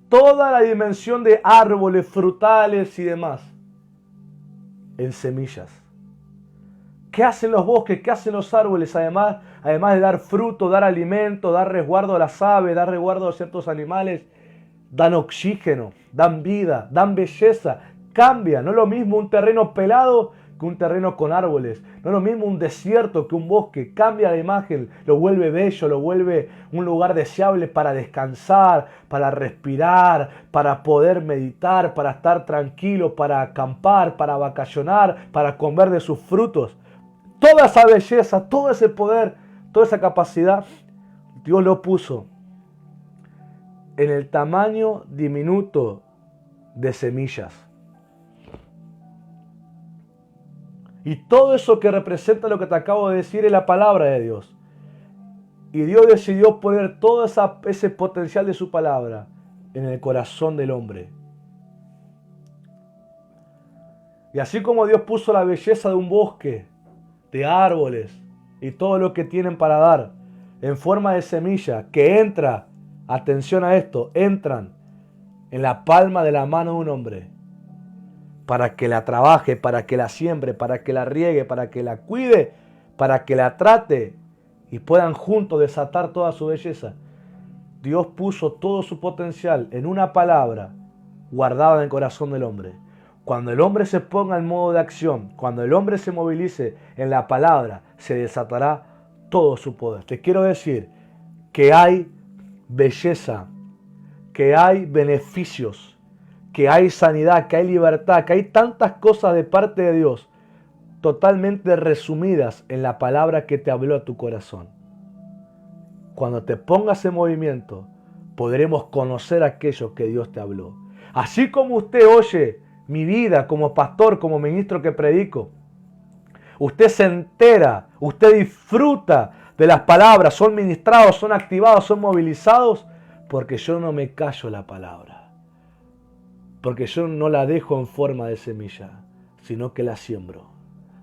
Toda la dimensión de árboles, frutales y demás. En semillas. ¿Qué hacen los bosques? ¿Qué hacen los árboles? Además de dar fruto, dar alimento, dar resguardo a las aves, dar resguardo a ciertos animales, dan oxígeno, dan vida, dan belleza. Cambia. No es lo mismo un terreno pelado que un terreno con árboles. No es lo mismo un desierto que un bosque. Cambia la imagen, lo vuelve bello, lo vuelve un lugar deseable para descansar, para respirar, para poder meditar, para estar tranquilo, para acampar, para vacacionar, para comer de sus frutos. Toda esa belleza, todo ese poder, toda esa capacidad, Dios lo puso en el tamaño diminuto de semillas. Y todo eso que representa lo que te acabo de decir es la palabra de Dios. Y Dios decidió poner todo ese potencial de su palabra en el corazón del hombre. Y así como Dios puso la belleza de un bosque, de árboles y todo lo que tienen para dar en forma de semilla que entra, atención a esto, entran en la palma de la mano de un hombre para que la trabaje, para que la siembre, para que la riegue, para que la cuide, para que la trate y puedan juntos desatar toda su belleza. Dios puso todo su potencial en una palabra guardada en el corazón del hombre. Cuando el hombre se ponga en modo de acción, cuando el hombre se movilice en la palabra, se desatará todo su poder. Te quiero decir que hay belleza, que hay beneficios, que hay sanidad, que hay libertad, que hay tantas cosas de parte de Dios totalmente resumidas en la palabra que te habló a tu corazón. Cuando te pongas en movimiento, podremos conocer aquello que Dios te habló. Así como usted oye mi vida como pastor, como ministro que predico, usted se entera, usted disfruta de las palabras, son ministrados, son activados, son movilizados, porque yo no me callo la palabra, porque yo no la dejo en forma de semilla, sino que la siembro,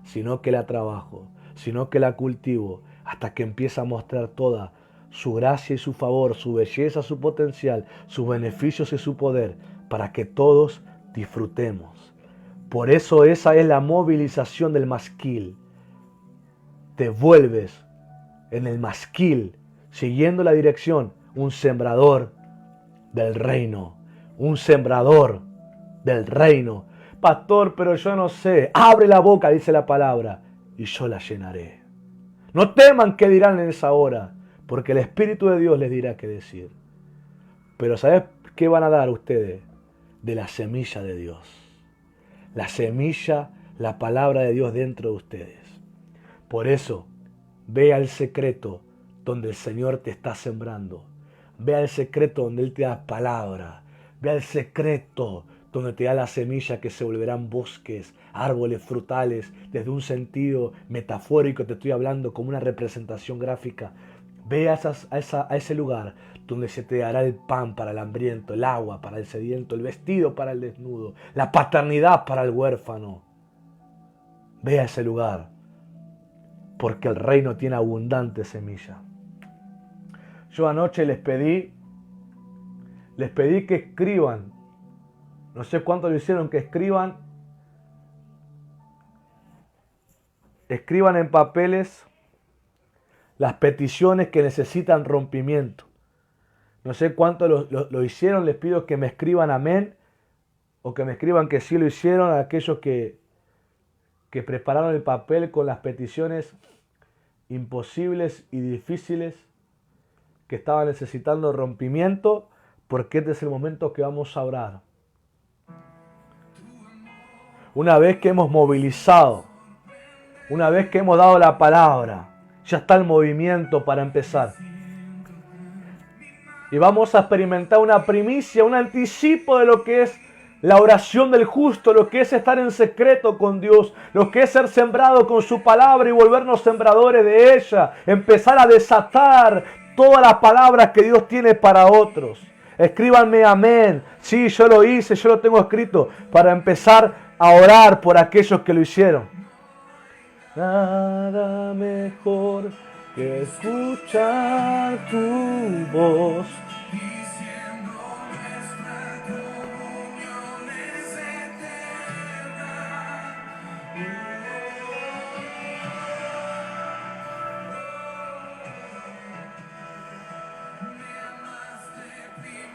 sino que la trabajo, sino que la cultivo, hasta que empieza a mostrar toda su gracia y su favor, su belleza, su potencial, sus beneficios y su poder, para que todos disfrutemos. Por eso esa es la movilización del masquil. Te vuelves en el masquil, siguiendo la dirección, un sembrador del reino. Un sembrador del reino. Pastor, pero yo no sé. Abre la boca, dice la palabra, y yo la llenaré. No teman qué dirán en esa hora, porque el Espíritu de Dios les dirá qué decir. Pero ¿sabes qué van a dar ustedes? De la semilla de Dios. La semilla, la palabra de Dios dentro de ustedes. Por eso, ve al secreto donde el Señor te está sembrando. Ve al secreto donde Él te da palabra. Ve al secreto donde te da la semilla que se volverán bosques, árboles frutales, desde un sentido metafórico te estoy hablando como una representación gráfica. Ve a ese lugar donde se te dará el pan para el hambriento, el agua para el sediento, el vestido para el desnudo, la paternidad para el huérfano. Ve a ese lugar, porque el reino tiene abundante semilla. Yo anoche les pedí que escriban, no sé cuánto lo hicieron, que escriban en papeles las peticiones que necesitan rompimiento. No sé cuánto lo hicieron, les pido que me escriban amén o que me escriban que sí lo hicieron a aquellos que prepararon el papel con las peticiones imposibles y difíciles que estaban necesitando rompimiento, porque este es el momento que vamos a orar. Una vez que hemos movilizado, una vez que hemos dado la palabra, ya está el movimiento para empezar. Y vamos a experimentar una primicia, un anticipo de lo que es la oración del justo, lo que es estar en secreto con Dios, lo que es ser sembrado con su palabra y volvernos sembradores de ella, empezar a desatar todas las palabras que Dios tiene para otros. Escríbanme amén. Sí, yo lo hice, yo lo tengo escrito para empezar a orar por aquellos que lo hicieron. Nada mejor que escuchar tu voz.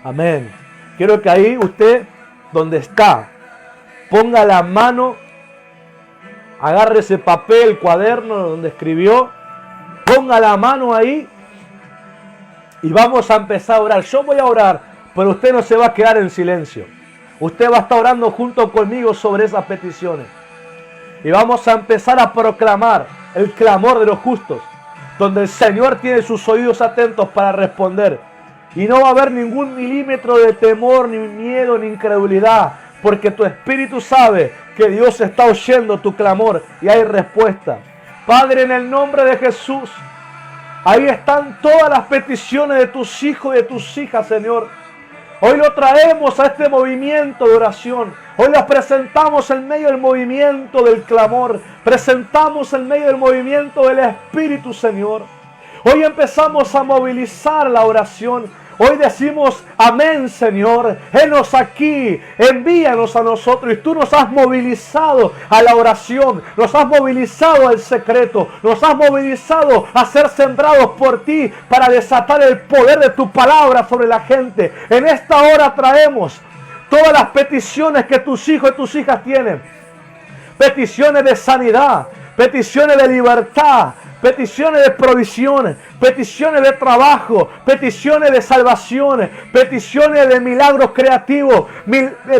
Amén. Quiero que ahí usted, donde está, ponga la mano, agarre ese papel, cuaderno donde escribió, ponga la mano ahí y vamos a empezar a orar. Yo voy a orar, pero usted no se va a quedar en silencio. Usted va a estar orando junto conmigo sobre esas peticiones. Y vamos a empezar a proclamar el clamor de los justos, donde el Señor tiene sus oídos atentos para responder. Y no va a haber ningún milímetro de temor, ni miedo, ni incredulidad, porque tu espíritu sabe que Dios está oyendo tu clamor y hay respuesta. Padre, en el nombre de Jesús, ahí están todas las peticiones de tus hijos y de tus hijas, Señor. Hoy lo traemos a este movimiento de oración. Hoy las presentamos en medio del movimiento del clamor. Presentamos en medio del movimiento del Espíritu, Señor. Hoy empezamos a movilizar la oración. Hoy decimos amén, Señor. Henos aquí, envíanos a nosotros. Y tú nos has movilizado a la oración, nos has movilizado al secreto, nos has movilizado a ser sembrados por ti para desatar el poder de tu palabra sobre la gente. En esta hora traemos todas las peticiones que tus hijos y tus hijas tienen. Peticiones de sanidad, peticiones de libertad, peticiones de provisión, peticiones de trabajo, peticiones de salvación, peticiones de milagros creativos,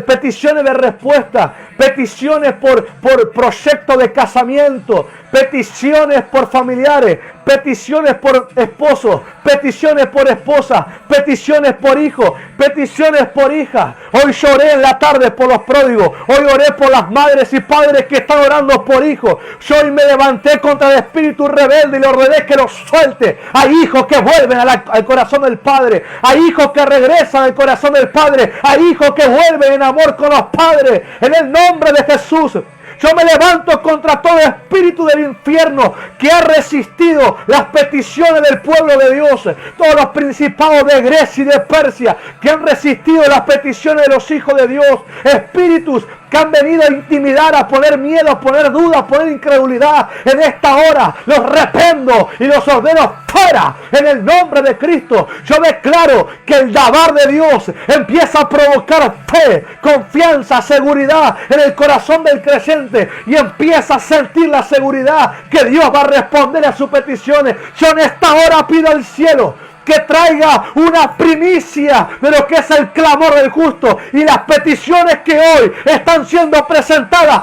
peticiones de respuesta, peticiones por proyecto de casamiento, peticiones por familiares, peticiones por esposos, peticiones por esposas, peticiones por hijos, peticiones por hijas. Hoy lloré en la tarde por los pródigos, hoy oré por las madres y padres que están orando por hijos. Yo hoy me levanté contra el espíritu rebelde y le ordené que los suelte. Hay hijos que vuelven al corazón del Padre, hay hijos que regresan al corazón del Padre, hay hijos que vuelven en amor con los padres. En el nombre de Jesús, yo me levanto contra todo espíritu del infierno que ha resistido las peticiones del pueblo de Dios. Todos los principados de Grecia y de Persia que han resistido las peticiones de los hijos de Dios. Espíritus que han venido a intimidar, a poner miedo, a poner dudas, a poner incredulidad. En esta hora los reprendo y los ordeno fuera en el nombre de Cristo. Yo declaro que el dabar de Dios empieza a provocar fe, confianza, seguridad en el corazón del creyente y empieza a sentir la seguridad que Dios va a responder a sus peticiones. Yo en esta hora pido al cielo que traiga una primicia de lo que es el clamor del justo y las peticiones que hoy están siendo presentadas,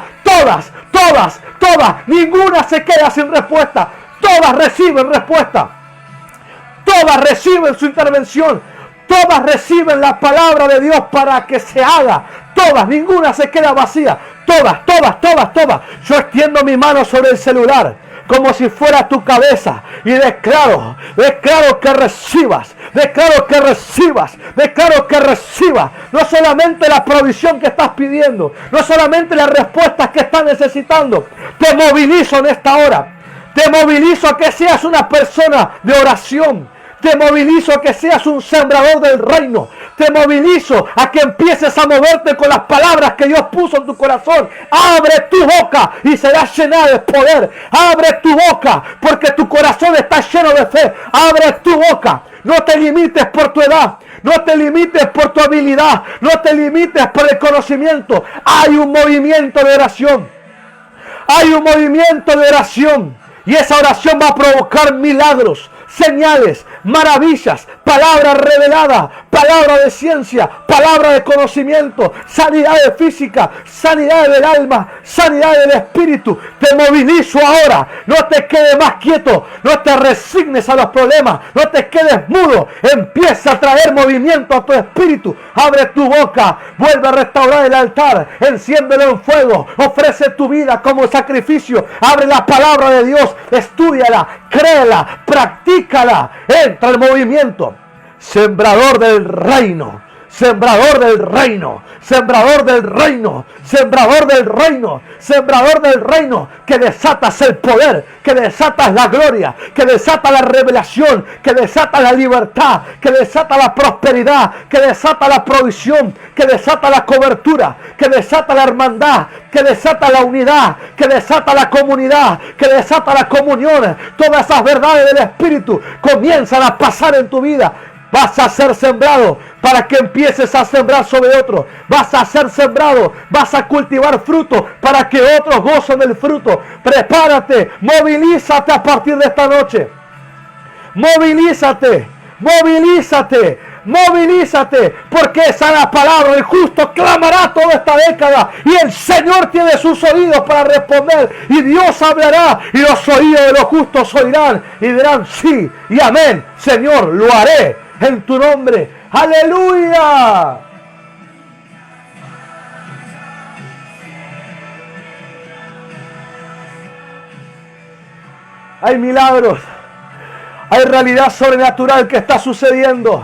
todas, ninguna se queda sin respuesta, todas reciben respuesta, todas reciben su intervención, Todas reciben la palabra de Dios para que se haga. Todas, ninguna se queda vacía. Todas, todas, todas, todas. Yo extiendo mi mano sobre el celular como si fuera tu cabeza y declaro que recibas, declaro que recibas no solamente la provisión que estás pidiendo, no solamente las respuestas que estás necesitando. Te movilizo en esta hora, te movilizo a que seas una persona de oración. Te movilizo a que seas un sembrador del reino. Te movilizo a que empieces a moverte con las palabras que Dios puso en tu corazón. Abre tu boca y serás llena de poder. Abre tu boca porque tu corazón está lleno de fe. Abre tu boca. No te limites por tu edad. No te limites por tu habilidad. No te limites por el conocimiento. Hay un movimiento de oración. Hay un movimiento de oración. Y esa oración va a provocar milagros, señales, maravillas, palabra revelada, palabra de ciencia, palabra de conocimiento, sanidad de física, sanidad del alma, sanidad del espíritu. Te movilizo ahora. No te quedes más quieto. No te resignes a los problemas. No te quedes mudo. Empieza a traer movimiento a tu espíritu. Abre tu boca. Vuelve a restaurar el altar. Enciéndelo en fuego. Ofrece tu vida como sacrificio. Abre la palabra de Dios. Estúdiala. Créela. Practícala. Entra el movimiento. Sembrador del reino. Sembrador del reino, sembrador del reino, sembrador del reino, sembrador del reino, que desatas el poder, que desatas la gloria, que desata la revelación, que desata la libertad, que desata la prosperidad, que desata la provisión, que desata la cobertura, que desata la hermandad, que desata la unidad, que desata la comunidad, que desata la comunión. Todas esas verdades del Espíritu comienzan a pasar en tu vida. Vas a ser sembrado para que empieces a sembrar sobre otros. Vas a ser sembrado, vas a cultivar fruto para que otros gocen del fruto. Prepárate, movilízate a partir de esta noche. Movilízate, movilízate, movilízate, porque esa es la palabra. El justo clamará toda esta década y el Señor tiene sus oídos para responder, y Dios hablará y los oídos de los justos oirán y dirán sí y amén. Señor, lo haré en tu nombre. ¡Aleluya! Hay milagros. Hay realidad sobrenatural que está sucediendo.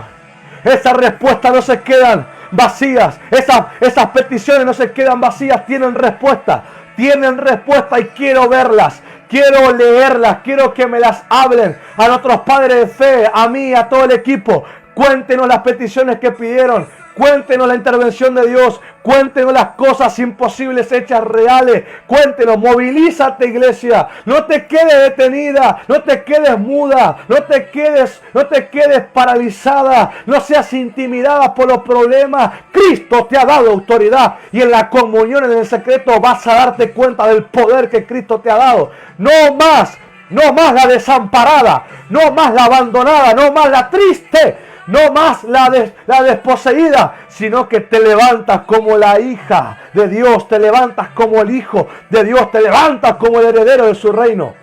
Esas respuestas no se quedan vacías. Esas peticiones no se quedan vacías. Tienen respuesta. Tienen respuesta y quiero verlas. Quiero leerlas, quiero que me las hablen a nuestros padres de fe, a mí, a todo el equipo. Cuéntenos las peticiones que pidieron, cuéntenos la intervención de Dios, cuéntenos las cosas imposibles hechas reales. Cuéntenos, movilízate, iglesia. No te quedes detenida, no te quedes muda, no te quedes paralizada, no seas intimidada por los problemas. Cristo te ha dado autoridad y en la comunión, en el secreto, vas a darte cuenta del poder que Cristo te ha dado. No más la desamparada, no más la abandonada, no más la triste, no más la desposeída, sino que te levantas como la hija de Dios, te levantas como el hijo de Dios, te levantas como el heredero de su reino.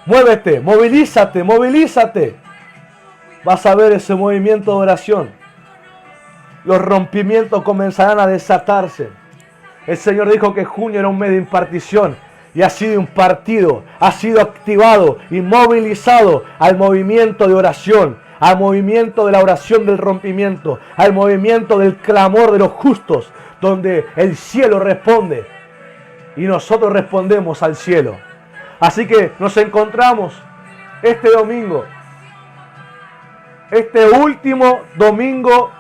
Muévete, movilízate, movilízate. Vas a ver ese movimiento de oración. Los rompimientos comenzarán a desatarse. El Señor dijo que junio era un mes de impartición y ha sido impartido, ha sido activado y movilizado al movimiento de oración, al movimiento de la oración del rompimiento, al movimiento del clamor de los justos, donde el cielo responde y nosotros respondemos al cielo. Así que nos encontramos este domingo, este último domingo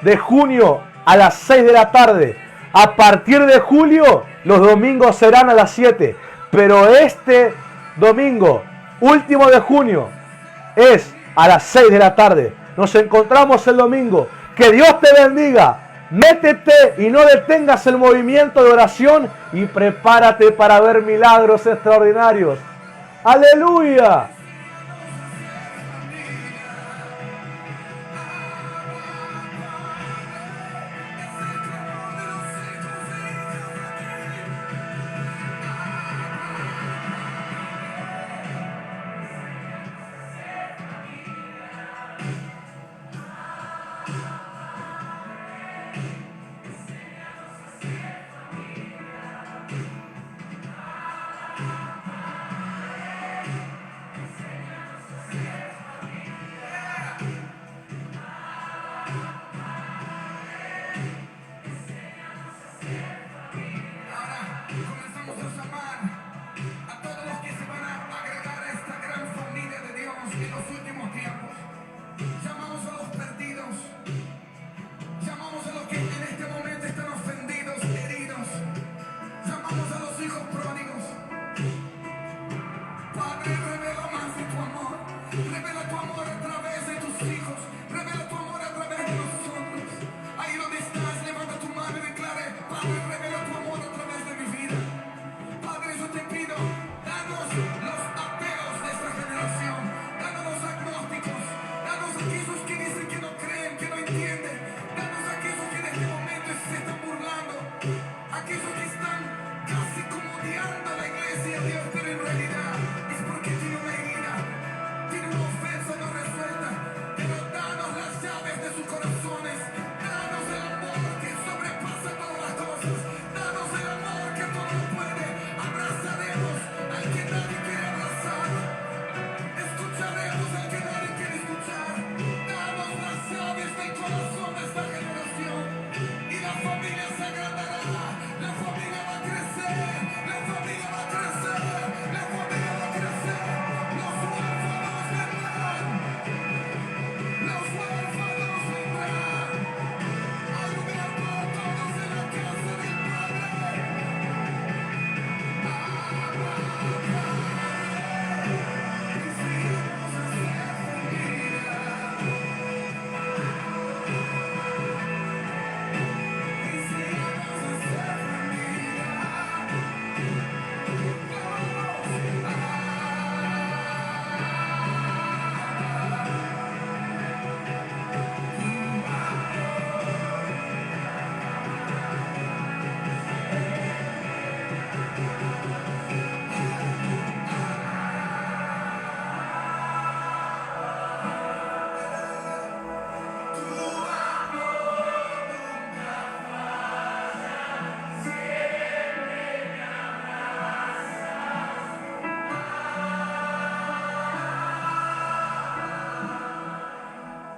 de junio a las 6 de la tarde. A partir de julio, los domingos serán a las 7. Pero este domingo, último de junio, es a las 6 de la tarde. Nos encontramos el domingo. Que Dios te bendiga. Métete y no detengas el movimiento de oración y prepárate para ver milagros extraordinarios. ¡Aleluya!